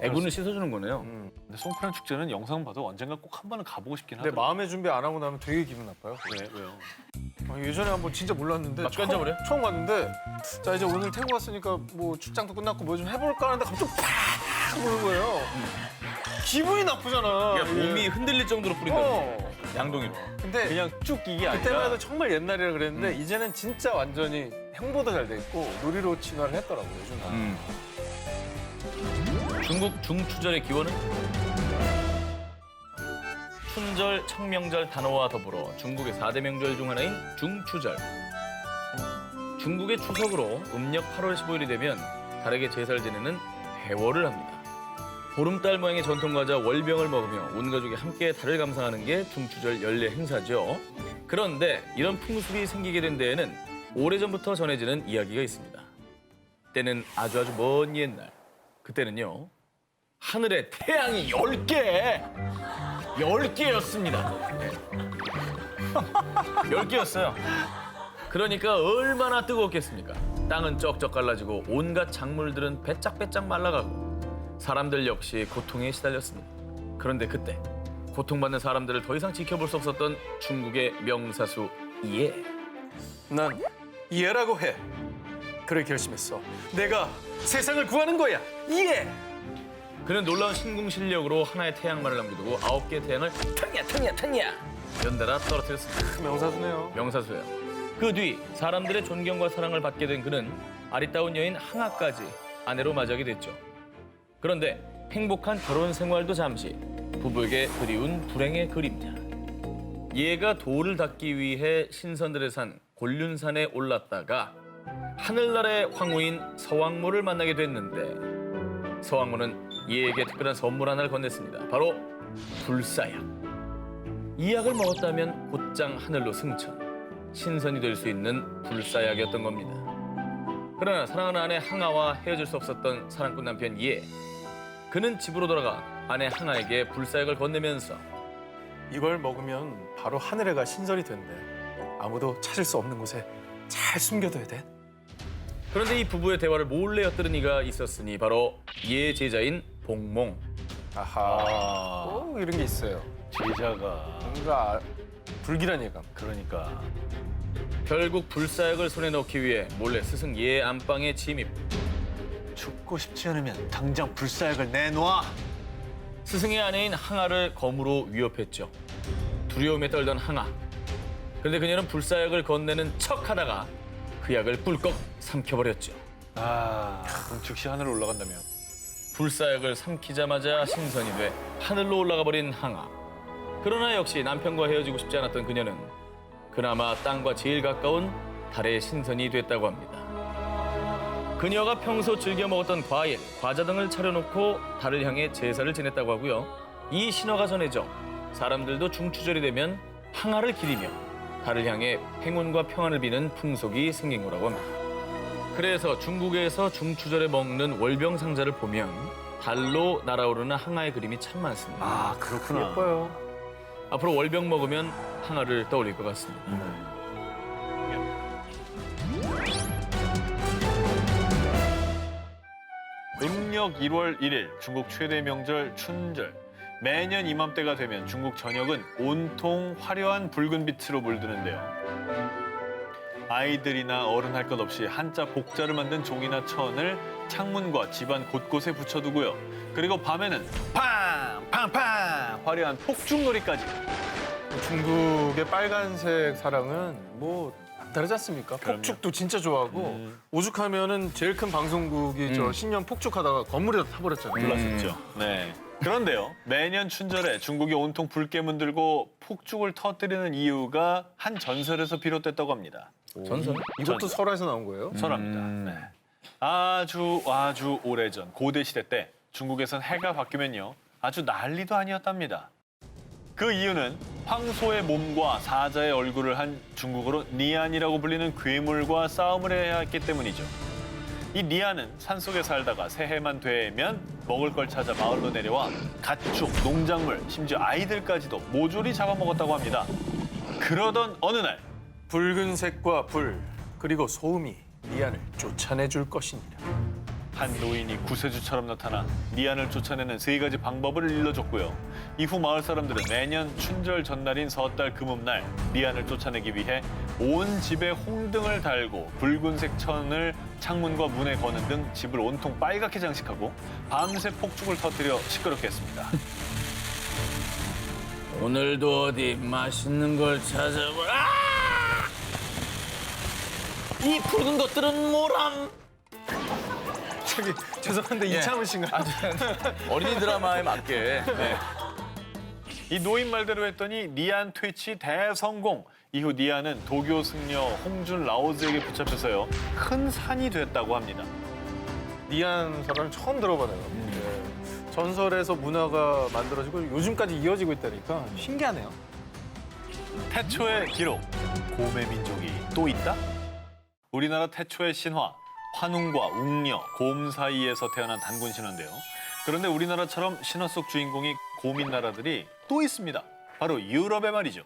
애군을 씻어주는 거네요. 근데 송크란 축제는 영상 봐도 언젠가 꼭 한 번은 가보고 싶긴 근데 하더라고요. 마음의 준비 안 하고 나면 되게 기분 나빠요. 왜요? 예전에 한번 진짜 몰랐는데 막 껴져버려? 처음 갔는데 자 이제 오늘 태국 왔으니까 뭐 출장도 끝났고 뭐 좀 해볼까 하는데 갑자기 팍 부는 거예요. 기분이 나쁘잖아. 그러니까 이게. 몸이 흔들릴 정도로 뿌린다. 어. 양동이로. 근데 그냥 쭉 이게 그때만 아니라 해도 정말 옛날이라 그랬는데 이제는 진짜 완전히 형보다 잘 돼 있고 놀이로 진화를 했더라고요 요즘. 중국 중추절의 기원은 춘절, 청명절 단어와 더불어 중국의 4대 명절 중 하나인 중추절. 중국의 추석으로 음력 8월 15일이 되면 달에게 제사를 지내는 해월을 합니다. 보름달 모양의 전통과자 월병을 먹으며 온 가족이 함께 달을 감상하는 게 중추절 연례 행사죠. 그런데 이런 풍습이 생기게 된 데에는 오래전부터 전해지는 이야기가 있습니다. 때는 아주 먼 옛날. 그때는요. 하늘에 태양이 10개였습니다. 10개였어요. 그러니까 얼마나 뜨거웠겠습니까? 땅은 쩍쩍 갈라지고 온갖 작물들은 배짝배짝 말라가고 사람들 역시 고통에 시달렸습니다. 그런데 그때 고통받는 사람들을 더 이상 지켜볼 수 없었던 중국의 명사수 이해. 난 이해라고 해. 그래 결심했어. 내가 세상을 구하는 거야. 이해. 그는 놀라운 신궁 실력으로 하나의 태양만을 남겨두고 9개의 태양을 탕야 연달아 떨어뜨렸습니다. 명사수네요. 명사수예요. 그 뒤 사람들의 존경과 사랑을 받게 된 그는 아리따운 여인 항아까지 아내로 맞이하게 됐죠. 그런데 행복한 결혼 생활도 잠시 부부에게 그리운 불행의 그림자. 얘가 돌을 닦기 위해 신선들의 산 곤륜산에 올랐다가 하늘나라의 황후인 서왕모를 만나게 됐는데 서왕모는 얘에게 특별한 선물 하나를 건넸습니다. 바로 불사약. 이 약을 먹었다면 곧장 하늘로 승천, 신선이 될 수 있는 불사약이었던 겁니다. 그러나 사랑하는 아내 항아와 헤어질 수 없었던 사랑꾼 남편 예. 그는 집으로 돌아가 아내 항아에게 불사약을 건네면서 이걸 먹으면 바로 하늘에가 신선이 된대. 아무도 찾을 수 없는 곳에 잘 숨겨둬야 돼. 그런데 이 부부의 대화를 몰래 엿들은 이가 있었으니 바로 예 제자인 봉몽. 아하. 이런 게 있어요. 제자가 뭔가 불길한 예감. 그러니까 결국 불사약을 손에 넣기 위해 몰래 스승 예 안방에 침입. 죽고 싶지 않으면 당장 불사약을 내놔. 스승의 아내인 항아를 검으로 위협했죠. 두려움에 떨던 항아. 그런데 그녀는 불사약을 건네는 척하다가 그 약을 꿀꺽 삼켜버렸죠. 그럼 즉시 하늘로 올라간다며. 불사약을 삼키자마자 신선이 돼 하늘로 올라가 버린 항아. 그러나 역시 남편과 헤어지고 싶지 않았던 그녀는 그나마 땅과 제일 가까운 달의 신선이 됐다고 합니다. 그녀가 평소 즐겨 먹었던 과일, 과자 등을 차려놓고 달을 향해 제사를 지냈다고 하고요. 이 신화가 전해져 사람들도 중추절이 되면 항아를 기리며 달을 향해 행운과 평안을 비는 풍속이 생긴 거라고 합니다. 그래서 중국에서 중추절에 먹는 월병 상자를 보면 달로 날아오르는 항아의 그림이 참 많습니다. 그렇구나. 예뻐요. 앞으로 월병 먹으면 항아를 떠올릴 것 같습니다. 음력 1월 1일 중국 최대 명절 춘절. 매년 이맘때가 되면 중국 전역은 온통 화려한 붉은 빛으로 물드는데요. 아이들이나 어른 할 것 없이 한자 복자를 만든 종이나 천을 창문과 집안 곳곳에 붙여두고요. 그리고 밤에는 팡팡팡 화려한 폭죽놀이까지. 중국의 빨간색 사랑은 뭐 안 다르지 않습니까? 그럼요. 폭죽도 진짜 좋아하고 오죽하면은 제일 큰 방송국이 저 신년 폭죽하다가 건물에다 타버렸잖아요. 불났었죠. 네. 그런데요, 매년 춘절에 중국이 온통 불깨문 들고 폭죽을 터뜨리는 이유가 한 전설에서 비롯됐다고 합니다. 전설? 이것도 설화에서 나온 거예요? 설합니다. 네. 아주 오래전 고대 시대 때 중국에선 해가 바뀌면요 아주 난리도 아니었답니다. 그 이유는 황소의 몸과 사자의 얼굴을 한 중국어로 니안이라고 불리는 괴물과 싸움을 해야 했기 때문이죠. 이 니안은 산속에 살다가 새해만 되면 먹을 걸 찾아 마을로 내려와 가축, 농작물, 심지어 아이들까지도 모조리 잡아먹었다고 합니다. 그러던 어느 날 붉은색과 불 그리고 소음이 니안을 쫓아내줄 것이니라. 한 노인이 구세주처럼 나타나 니안을 쫓아내는 3가지 방법을 일러줬고요. 이후 마을 사람들은 매년 춘절 전날인 섣달 금음날 니안을 쫓아내기 위해 온 집에 홍등을 달고 붉은색 천을 창문과 문에 거는 등 집을 온통 빨갛게 장식하고 밤새 폭죽을 터뜨려 시끄럽게 했습니다. 오늘도 어디 맛있는 걸 찾아보라. 이 푸른 것들은 뭐람? 저기 죄송한데 이창훈 씨인가요? 어린이 드라마에 맞게. 이 노인 말대로 했더니 니안 퇴치 대성공. 이후 니안은 도교 승려 홍준 라오즈에게 붙잡혀서요 큰 산이 됐다고 합니다. 니안 사람을 처음 들어보네요. 네. 전설에서 문화가 만들어지고 요즘까지 이어지고 있다니까 신기하네요. 태초의 기록, 곰의 민족이 또 있다? 우리나라 태초의 신화, 환웅과 웅녀, 곰 사이에서 태어난 단군 신화인데요. 그런데 우리나라처럼 신화 속 주인공이 곰인 나라들이 또 있습니다. 바로 유럽에 말이죠.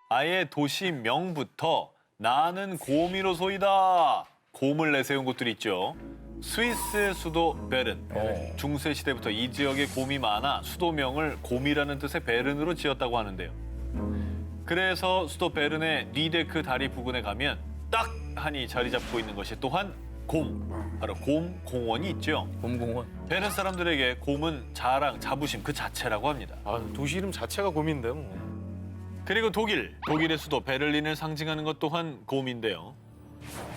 아예 도시명부터 나는 곰이로소이다. 곰을 내세운 곳들이 있죠. 스위스의 수도 베른. 중세 시대부터 이 지역에 곰이 많아 수도명을 곰이라는 뜻의 베른으로 지었다고 하는데요. 그래서 수도 베른의 리데크 다리 부근에 가면 딱 하니 자리 잡고 있는 것이 또한 곰, 바로 곰 공원이 있죠. 곰공원. 베른 사람들에게 곰은 자랑, 자부심 그 자체라고 합니다. 아, 도시 이름 자체가 곰인데 뭐. 그리고 독일의 수도 베를린을 상징하는 것 또한 곰인데요.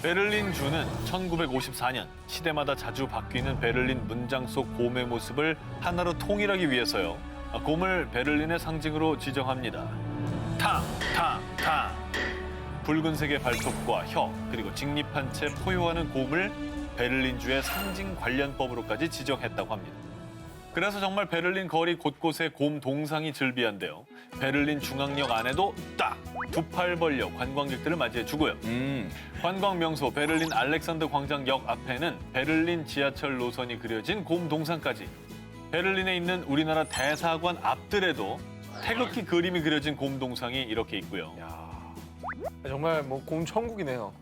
베를린 주는 1954년 시대마다 자주 바뀌는 베를린 문장 속 곰의 모습을 하나로 통일하기 위해서요. 곰을 베를린의 상징으로 지정합니다. 탕. 붉은색의 발톱과 혀, 그리고 직립한 채 포효하는 곰을 베를린주의 상징 관련법으로까지 지정했다고 합니다. 그래서 정말 베를린 거리 곳곳에 곰 동상이 즐비한데요. 베를린 중앙역 안에도 딱 2팔 벌려 관광객들을 맞이해 주고요. 관광 명소 베를린 알렉산더 광장역 앞에는 베를린 지하철 노선이 그려진 곰 동상까지. 베를린에 있는 우리나라 대사관 앞들에도 태극기 그림이 그려진 곰 동상이 이렇게 있고요. 정말 뭐 곰 천국이네요.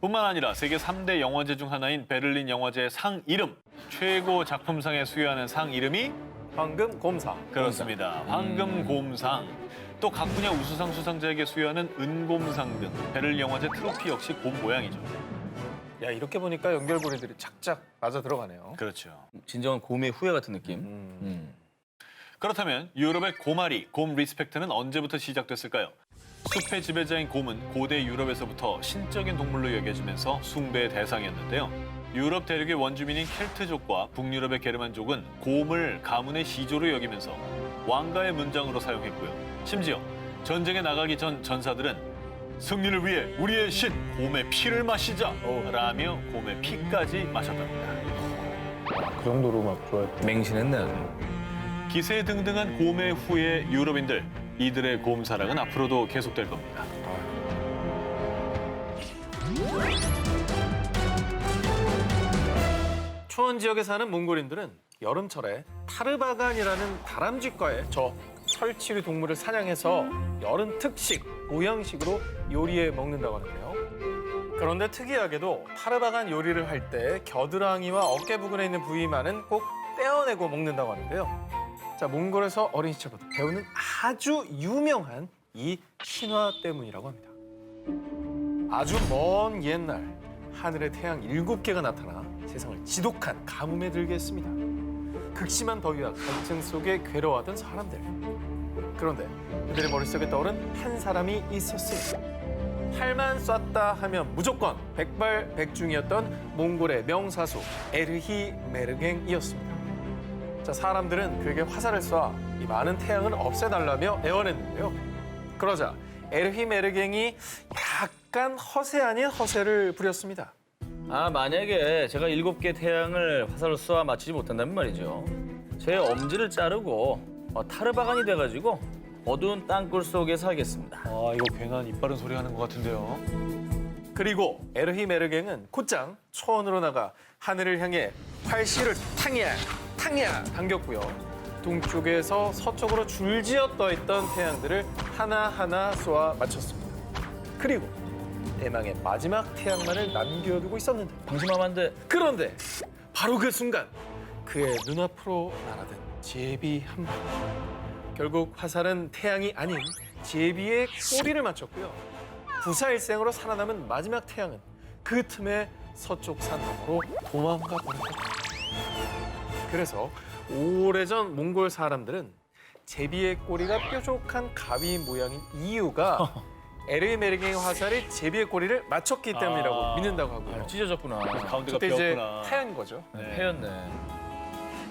뿐만 아니라 세계 3대 영화제 중 하나인 베를린 영화제의 상 이름, 최고 작품상에 수여하는 상 이름이 황금 곰상. 그렇습니다. 황금 곰상. 또 각 분야 우수상 수상자에게 수여하는 은곰상 등 베를린 영화제 트로피 역시 곰 모양이죠. 야, 이렇게 보니까 연결고리들이 착착 맞아 들어가네요. 그렇죠. 진정한 곰의 후예 같은 느낌. 그렇다면 유럽의 곰아리, 곰 리스펙트는 언제부터 시작됐을까요? 숲의 지배자인 곰은 고대 유럽에서부터 신적인 동물로 여겨지면서 숭배의 대상이었는데요. 유럽 대륙의 원주민인 켈트족과 북유럽의 게르만족은 곰을 가문의 시조로 여기면서 왕가의 문장으로 사용했고요. 심지어 전쟁에 나가기 전 전사들은 승리를 위해 우리의 신 곰의 피를 마시자 라며 곰의 피까지 마셨답니다. 그 정도로 막 좋아했고. 맹신했네 아주. 기세등등한 곰의 후예 유럽인들, 이들의 곰 사랑은 앞으로도 계속될 겁니다. 초원 지역에 사는 몽골인들은 여름철에 타르바간이라는 다람쥐과의 저 철치류 동물을 사냥해서 여름 특식, 보양식으로 요리해 먹는다고 하는데요. 그런데 특이하게도 타르바간 요리를 할 때 겨드랑이와 어깨 부근에 있는 부위만은 꼭 떼어내고 먹는다고 하는데요. 자, 몽골에서 어린 시절부터 배우는 아주 유명한 이 신화 때문이라고 합니다. 아주 먼 옛날 하늘에 태양 7개가 나타나 세상을 지독한 가뭄에 들게 했습니다. 극심한 더위와 갈증 속에 괴로워하던 사람들. 그런데 그들의 머릿속에 떠오른 한 사람이 있었습니다. 팔만 쐈다 하면 무조건 백발백중이었던 몽골의 명사수 에르히 메르갱이었습니다. 자, 사람들은 그에게 화살을 쏴 이 많은 태양을 없애달라며 애원했는데요. 그러자 에르히 메르갱이 약간 허세 아닌 허세를 부렸습니다. 만약에 제가 7개 태양을 화살로 쏘아 맞히지 못한다면 말이죠. 제 엄지를 자르고 타르바간이 돼가지고 어두운 땅굴 속에 살겠습니다. 아, 이거 괜한 이빠른 소리 하는 것 같은데요. 그리고 에르히 메르갱은 곧장 초원으로 나가 하늘을 향해 활시를 탕야 당겼고요. 동쪽에서 서쪽으로 줄지어 떠있던 태양들을 하나하나 쏘아 맞췄습니다. 그리고 대망의 마지막 태양만을 남겨두고 있었는데 방심하면 안 돼. 그런데 바로 그 순간 그의 눈앞으로 날아든 제비 한 방. 결국 화살은 태양이 아닌 제비의 꼬리를 맞췄고요. 부사일생으로 살아남은 마지막 태양은 그 틈에 서쪽 산 너머로 도망가 버렸다. 그래서 오래전 몽골 사람들은 제비의 꼬리가 뾰족한 가위 모양인 이유가 에르히 메르갱의 화살이 제비의 꼬리를 맞췄기 때문이라고 믿는다고 하고요. 찢어졌구나. 가운데가 그때 이제 비었구나. 태양인 거죠. 패였네.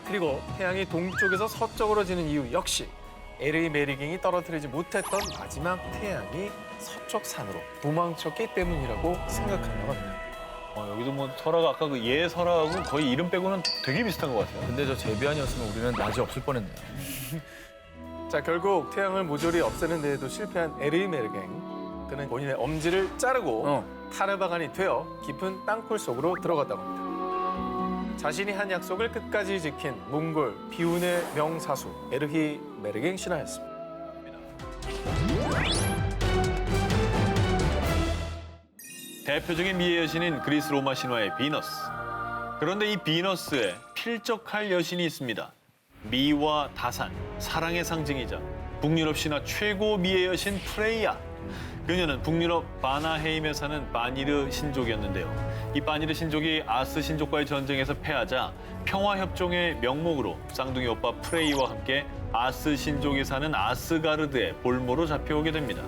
그리고 태양이 동쪽에서 서쪽으로 지는 이유 역시 에르히 메르갱이 떨어뜨리지 못했던 마지막 태양이 서쪽 산으로 도망쳤기 때문이라고 생각한다고 합니다. 여기도 뭐 설화가 아까 그 예 설화하고 거의 이름 빼고는 되게 비슷한 것 같아요. 근데 저 제비 아니었으면 우리는 낮이 없을 뻔했네요. 자, 결국 태양을 모조리 없애는 데에도 실패한 에르히 메르갱. 그는 본인의 엄지를 자르고 타르바간이 되어 깊은 땅굴 속으로 들어갔다고 합니다. 자신이 한 약속을 끝까지 지킨 몽골 비운의 명사수 에르히 메르갱 신화였습니다. 대표적인 미의 여신인 그리스 로마 신화의 비너스. 그런데 이 비너스에 필적할 여신이 있습니다. 미와 다산, 사랑의 상징이자 북유럽 신화 최고 미의 여신 프레이야. 그녀는 북유럽 바나헤임에 사는 바니르 신족이었는데요. 이 바니르 신족이 아스 신족과의 전쟁에서 패하자 평화협정의 명목으로 쌍둥이 오빠 프레이와 함께 아스 신족이 사는 아스가르드의 볼모로 잡혀오게 됩니다.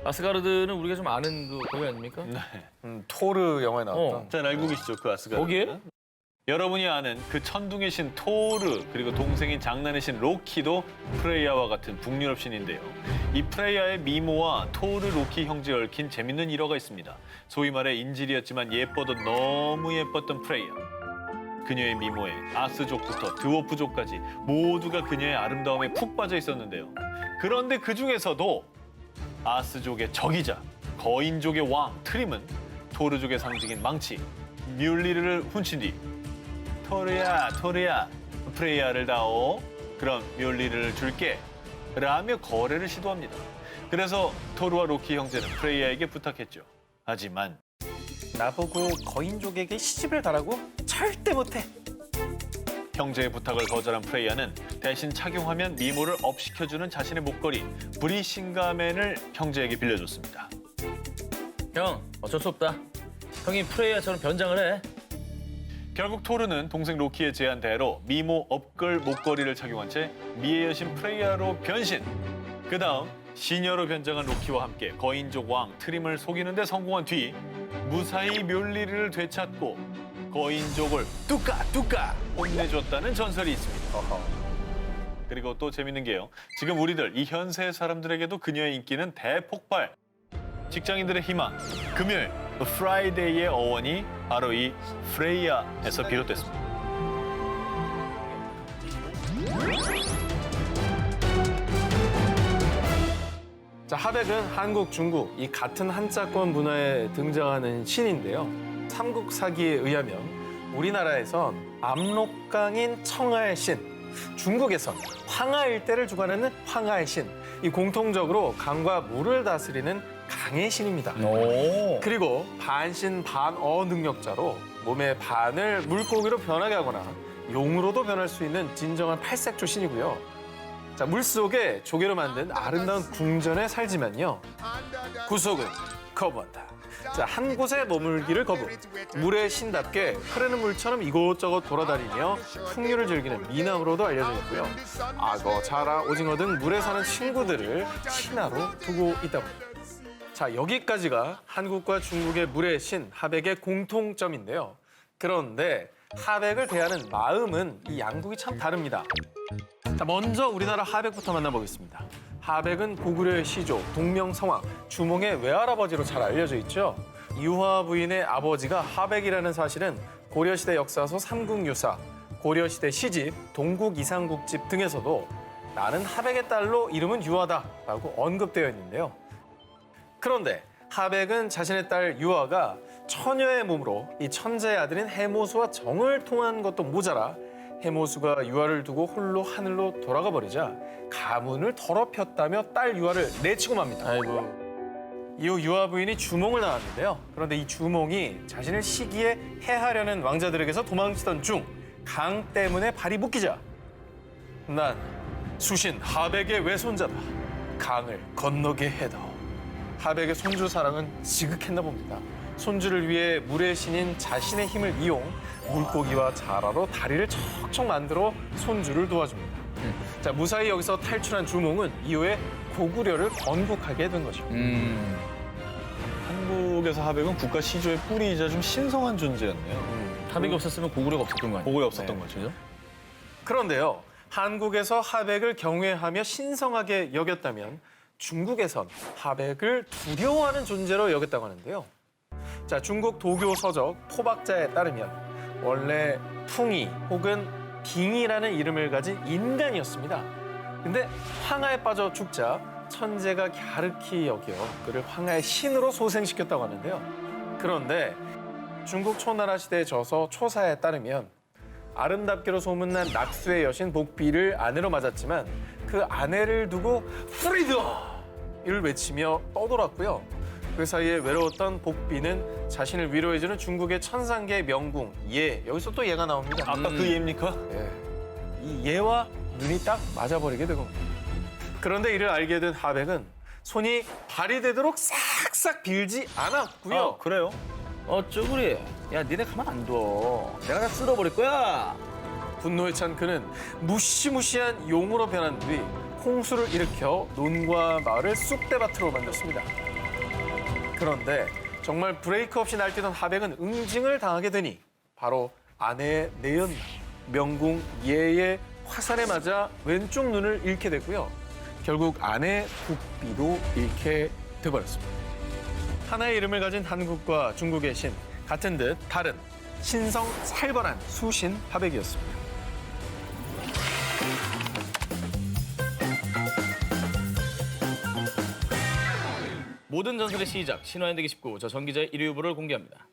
아스가르드는 우리가 좀 아는 그 거기 아닙니까? 토르 영화에 나왔던 잘 알고 계시죠, 그 아스가르드? 거기에? 여러분이 아는 그 천둥의 신 토르, 그리고 동생인 장난의 신 로키도 프레이야와 같은 북유럽 신인데요. 이 프레이야의 미모와 토르 로키 형제에 얽힌 재밌는 일화가 있습니다. 소위 말해 인질이었지만 예뻐도 너무 예뻤던 프레이야. 그녀의 미모에 아스족부터 드워프족까지 모두가 그녀의 아름다움에 푹 빠져 있었는데요. 그런데 그 중에서도 아스족의 적이자 거인족의 왕 트림은 토르족의 상징인 망치 뮬리르를 훔친 뒤 토르야 프레이야를 다오, 그럼 뮬리르를 줄게 라며 거래를 시도합니다. 그래서 토르와 로키 형제는 프레이야에게 부탁했죠. 하지만 나보고 거인족에게 시집을 가라고? 절대 못해. 형제의 부탁을 거절한 프레이야는 대신 착용하면 미모를 업시켜주는 자신의 목걸이 브리싱가멘을 형제에게 빌려줬습니다. 형, 어쩔 수 없다. 형이 프레이야처럼 변장을 해. 결국 토르는 동생 로키의 제안대로 미모 업글 목걸이를 착용한 채 미의 여신 프레이야로 변신. 그 다음 시녀로 변장한 로키와 함께 거인족 왕 트림을 속이는 데 성공한 뒤 무사히 뮬리르를 되찾고 거인족을 뚜까 혼내줬다는 전설이 있습니다. 그리고 또 재밌는 게요. 지금 우리들 이 현세 사람들에게도 그녀의 인기는 대폭발. 직장인들의 희망, 금요일, 프라이데이의 어원이 바로 이 프레이야에서 비롯됐습니다. 자, 하백은 한국, 중국 이 같은 한자권 문화에 등장하는 신인데요. 삼국사기에 의하면 우리나라에선 압록강인 청하의 신, 중국에선 황하 일대를 주관하는 황하의 신, 이 공통적으로 강과 물을 다스리는 강의 신입니다. 그리고 반신 반어 능력자로 몸의 반을 물고기로 변하게 하거나 용으로도 변할 수 있는 진정한 팔색조 신이고요. 자, 물속에 조개로 만든 아름다운 궁전에 살지만요. 구속은 거부한다. 자, 한 곳에 머물기를 거부. 물의 신답게 흐르는 물처럼 이곳저곳 돌아다니며 풍류를 즐기는 미남으로도 알려져 있고요. 악어, 자라, 오징어 등 물에 사는 친구들을 신하로 두고 있다고 합니다. 자, 여기까지가 한국과 중국의 물의 신 하백의 공통점인데요. 그런데 하백을 대하는 마음은 이 양국이 참 다릅니다. 자, 먼저 우리나라 하백부터 만나보겠습니다. 하백은 고구려의 시조, 동명성왕, 주몽의 외할아버지로 잘 알려져 있죠. 유화 부인의 아버지가 하백이라는 사실은 고려시대 역사서 삼국유사, 고려시대 시집, 동국 이상국집 등에서도 나는 하백의 딸로 이름은 유화다라고 언급되어 있는데요. 그런데 하백은 자신의 딸 유화가 처녀의 몸으로 이 천재의 아들인 해모수와 정을 통한 것도 모자라 해모수가 유화를 두고 홀로 하늘로 돌아가 버리자 가문을 더럽혔다며 딸 유화를 내치고 맙니다. 아이고. 이후 유화 부인이 주몽을 나왔는데요. 그런데 이 주몽이 자신을 시기에 해하려는 왕자들에게서 도망치던 중 강 때문에 발이 묶이자 난 수신 하백의 외손자다. 강을 건너게 해다오. 하백의 손주 사랑은 지극했나 봅니다. 손주를 위해 물의 신인 자신의 힘을 이용 물고기와 자라로 다리를 척척 만들어 손주를 도와줍니다. 자, 무사히 여기서 탈출한 주몽은 이후에 고구려를 건국하게 된 거죠. 한국에서 하백은 국가 시조의 뿌리이자 좀 신성한 존재였네요. 하백이 없었으면 고구려가 없었던 거 아니에요? 보고에 없었던 거죠. 그런데요, 한국에서 하백을 경외하며 신성하게 여겼다면 중국에선 하백을 두려워하는 존재로 여겼다고 하는데요. 자, 중국 도교 서적 토박자에 따르면 원래 풍이 혹은 빙이라는 이름을 가진 인간이었습니다. 근데 황하에 빠져 죽자 천재가 갸륵히 여겨 그를 황하의 신으로 소생시켰다고 하는데요. 그런데 중국 초나라 시대의 저서 초사에 따르면 아름답게로 소문난 낙수의 여신 복비를 아내로 맞았지만 그 아내를 두고 프리드를 외치며 떠돌았고요. 그 사이에 외로웠던 복비는 자신을 위로해주는 중국의 천상계의 명궁 예, 여기서 또 예가 나옵니다. 아까 그 예입니까? 예. 이 예와 눈이 딱 맞아버리게 된 겁니다. 그런데 이를 알게 된 하백은 손이 발이 되도록 싹싹 빌지 않았고요. 아, 그래요? 어쩌구리? 야, 니네 가만 안 둬. 내가 다 쓸어버릴 거야. 분노에 찬 그는 무시무시한 용으로 변한 뒤 홍수를 일으켜 논과 마을을 쑥대밭으로 만들었습니다. 그런데 정말 브레이크 없이 날뛰던 하백은 응징을 당하게 되니 바로 아내의 내연 명궁 예의 화살에 맞아 왼쪽 눈을 잃게 됐고요. 결국 아내 국비도 잃게 돼버렸습니다. 하나의 이름을 가진 한국과 중국의 신, 같은 듯 다른 신성 살벌한 수신 하백이었습니다. 모든 전설의 시작, 신화연대기 19, 저 전기자의 1위 후보를 공개합니다.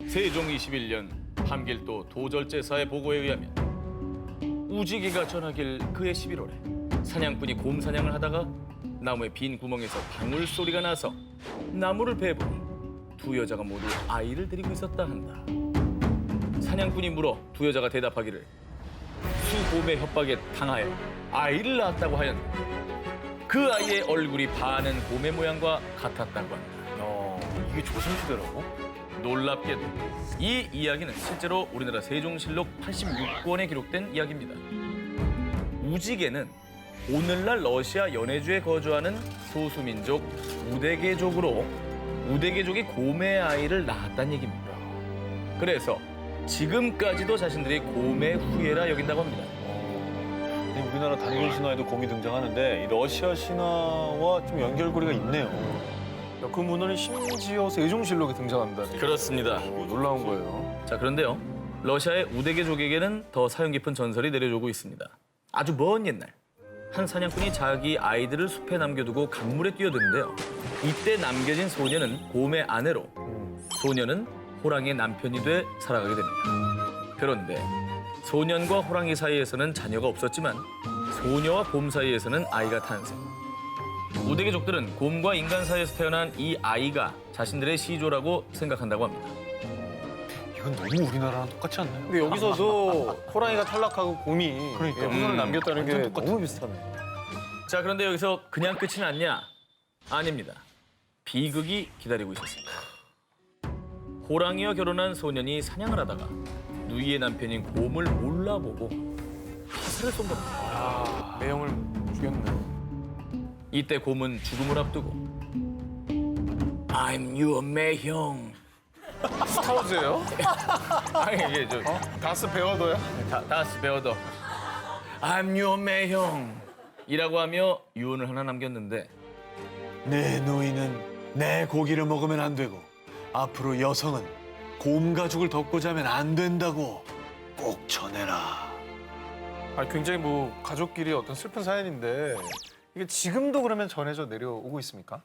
세종 21년 함길도 도절제사의 보고에 의하면 우지개가 전하길 그해 11월에 사냥꾼이 곰 사냥을 하다가 나무의 빈 구멍에서 방울 소리가 나서 나무를 베보니 두 여자가 모두 아이를 데리고 있었다 한다. 사냥꾼이 물어 두 여자가 대답하기를 수곰의 협박에 당하여 아이를 낳았다고 하였는데 그 아이의 얼굴이 반은 곰의 모양과 같았다고 한다. 이게 조선시대라고? 놀랍게도 이 이야기는 실제로 우리나라 세종실록 86권에 기록된 이야기입니다. 우지개는 오늘날 러시아 연해주에 거주하는 소수민족 우데게족으로 우데게족이 곰의 아이를 낳았다는 얘기입니다. 그래서 지금까지도 자신들이 곰의 후예라 여긴다고 합니다. 우리나라 단골 신화에도 곰이 등장하는데 이 러시아 신화와 좀 연결고리가 있네요. 그 문헌이 심지어 세종실록에 등장한다니. 그렇습니다. 놀라운 거예요. 자, 그런데요. 러시아의 우데게족에게는 더 사연 깊은 전설이 내려오고 있습니다. 아주 먼 옛날 한 사냥꾼이 자기 아이들을 숲에 남겨두고 강물에 뛰어드는데요. 이때 남겨진 소녀는 곰의 아내로 소녀는 호랑이의 남편이 돼 살아가게 됩니다. 그런데 소년과 호랑이 사이에서는 자녀가 없었지만 소녀와 곰 사이에서는 아이가 탄생. 우데게족들은 곰과 인간 사이에서 태어난 이 아이가 자신들의 시조라고 생각한다고 합니다. 이건 너무 우리나라랑 똑같지 않나요? 근데 여기서도 호랑이가 탈락하고 곰이 그러니까. 후손을 남겼다는 게 완전 똑같아. 너무 비슷하네. 자, 그런데 여기서 그냥 끝이 났냐? 아닙니다. 비극이 기다리고 있었습니다. 호랑이와 결혼한 소년이 사냥을 하다가 누이의 남편인 곰을 몰라보고 화살을 쏜 겁니다. 매형을 죽였네. 이때 곰은 죽음을 앞두고 I'm your 매형. 스타워즈예요? 아니 이게 저 다스 베어더야? 다스 베어더. I'm your 매형. 이라고 하며 유언을 하나 남겼는데 내 노인은 내 고기를 먹으면 안 되고 앞으로 여성은 곰 가죽을 덮고 자면 안 된다고 꼭 전해라. 굉장히 뭐 가족끼리 어떤 슬픈 사연인데 이게 지금도 그러면 전해져 내려오고 있습니까?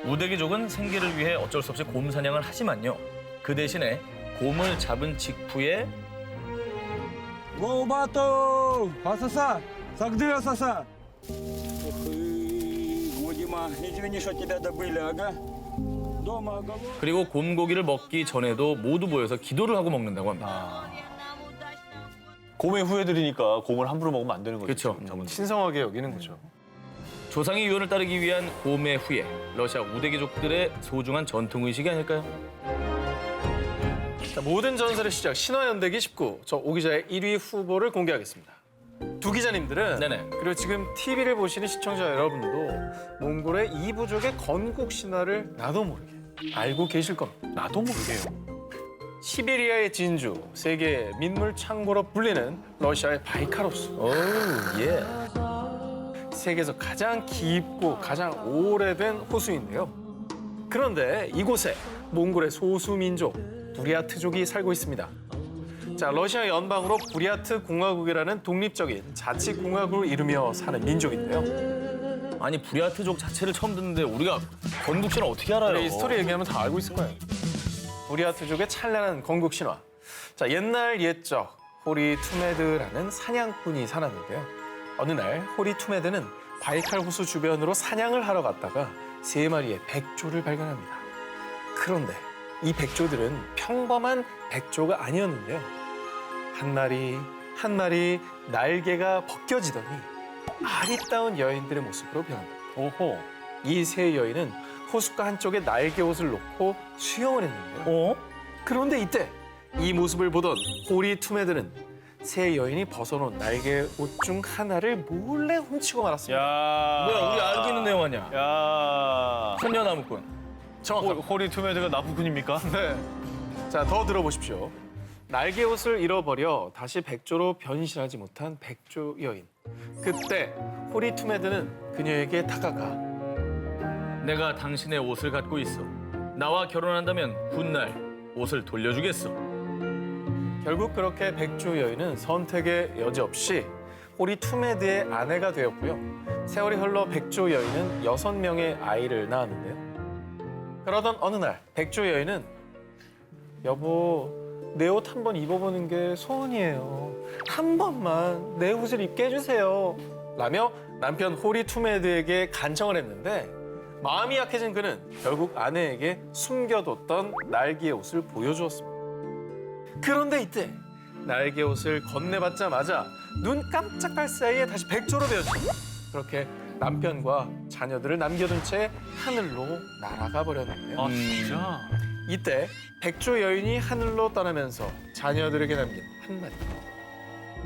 우대기족은 생계를 위해 어쩔 수 없이 곰 사냥을 하지만요. 그 대신에 곰을 잡은 직후에 Гол-батов! Асаса! Сагды, Асаса! Ух, Вадима, извини, что тебя добыли, ага. Дома оголод. 그리고 곰고기를 먹기 전에도 모두 모여서 기도를 하고 먹는다고 합니다. 곰의 후예들이니까 곰을 함부로 먹으면 안 되는 거죠. 그렇죠. 지금. 신성하게 여기는 거죠. 조상의 유언을 따르기 위한 곰의 후예, 러시아 우대기족들의 소중한 전통의식이 아닐까요? 자, 모든 전설의 시작 신화연대기 19. 저 오 기자의 1위 후보를 공개하겠습니다. 두 기자님들은 네네. 그리고 지금 TV를 보시는 시청자 여러분도 몽골의 이 부족의 건국 신화를 나도 모르게 알고 계실 겁니다. 나도 모르게요. 시베리아의 진주, 세계 민물 창고로 불리는 러시아의 바이카로스. 오, 예. 세계에서 가장 깊고 가장 오래된 호수인데요. 그런데 이곳에 몽골의 소수민족 부리아트족이 살고 있습니다. 자, 러시아 연방으로 부리아트 공화국이라는 독립적인 자치공화국을 이루며 사는 민족인데요. 아니 부리아트족 자체를 처음 듣는데 우리가 건국 신화 어떻게 알아요? 이 스토리 얘기하면 다 알고 있을 거예요. 부리아트족의 찬란한 건국 신화. 자, 옛날 옛적 호리 투메드라는 사냥꾼이 살았는데요. 어느 날 호리 투메드는 바이칼 호수 주변으로 사냥을 하러 갔다가 3마리의 백조를 발견합니다. 그런데 이 백조들은 평범한 백조가 아니었는데요. 한 마리 날개가 벗겨지더니 아리따운 여인들의 모습으로 변합니다. 오호. 이 세 여인은 호숫가 한쪽에 날개 옷을 놓고 수영을 했는데요. 어? 그런데 이때 이 모습을 보던 호리 투메들은 세 여인이 벗어놓은 날개 옷 중 하나를 몰래 훔치고 말았습니다. 야. 뭐야 우리 알고 있는 내용 아니야? 야. 천녀나무꾼. 정확합니다. 호리 투메드가 나쁘군입니까? 네. 자, 더 들어보십시오. 날개 옷을 잃어버려 다시 백조로 변신하지 못한 백조 여인. 그때 호리 투메드는 그녀에게 다가가 내가 당신의 옷을 갖고 있어. 나와 결혼한다면 훗날 옷을 돌려주겠어. 결국 그렇게 백조 여인은 선택의 여지 없이 호리 투메드의 아내가 되었고요. 세월이 흘러 백조 여인은 6명의 아이를 낳았는데요. 그러던 어느 날 백조 여인은 여보, 내 옷 한번 입어보는 게 소원이에요. 한 번만 내 옷을 입게 해주세요. 라며 남편 호리 투메드에게 간청을 했는데 마음이 약해진 그는 결국 아내에게 숨겨뒀던 날개 옷을 보여주었습니다. 그런데 이때 날개 옷을 건네받자마자 눈 깜짝할 사이에 다시 백조로 되었죠. 그렇게 남편과 자녀들을 남겨둔 채 하늘로 날아가 버렸는데요. 아 진짜? 이때 백조 여인이 하늘로 떠나면서 자녀들에게 남긴 한마디.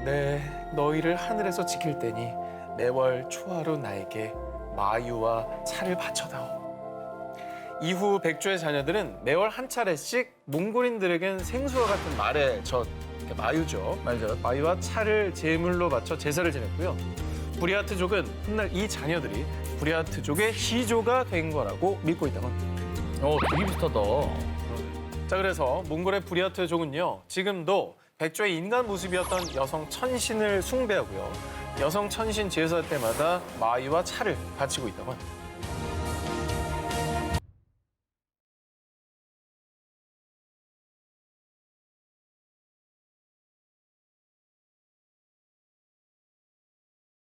네, 너희를 하늘에서 지킬 테니 매월 초하루 나에게 마유와 차를 바쳐다오. 이후 백조의 자녀들은 매월 한 차례씩 몽골인들에겐 생수와 같은 말의 젖, 그러니까 마유죠. 마유와 차를 제물로 바쳐 제사를 지냈고요. 부리아트족은 훗날 이 자녀들이 부리아트족의 시조가 된 거라고 믿고 있다고 합니다. 되게 비슷하다. 자, 그래서 몽골의 부리아트족은요, 지금도 백조의 인간 모습이었던 여성 천신을 숭배하고요. 여성 천신 제사 때마다 마유와 차를 바치고 있다고 합니다.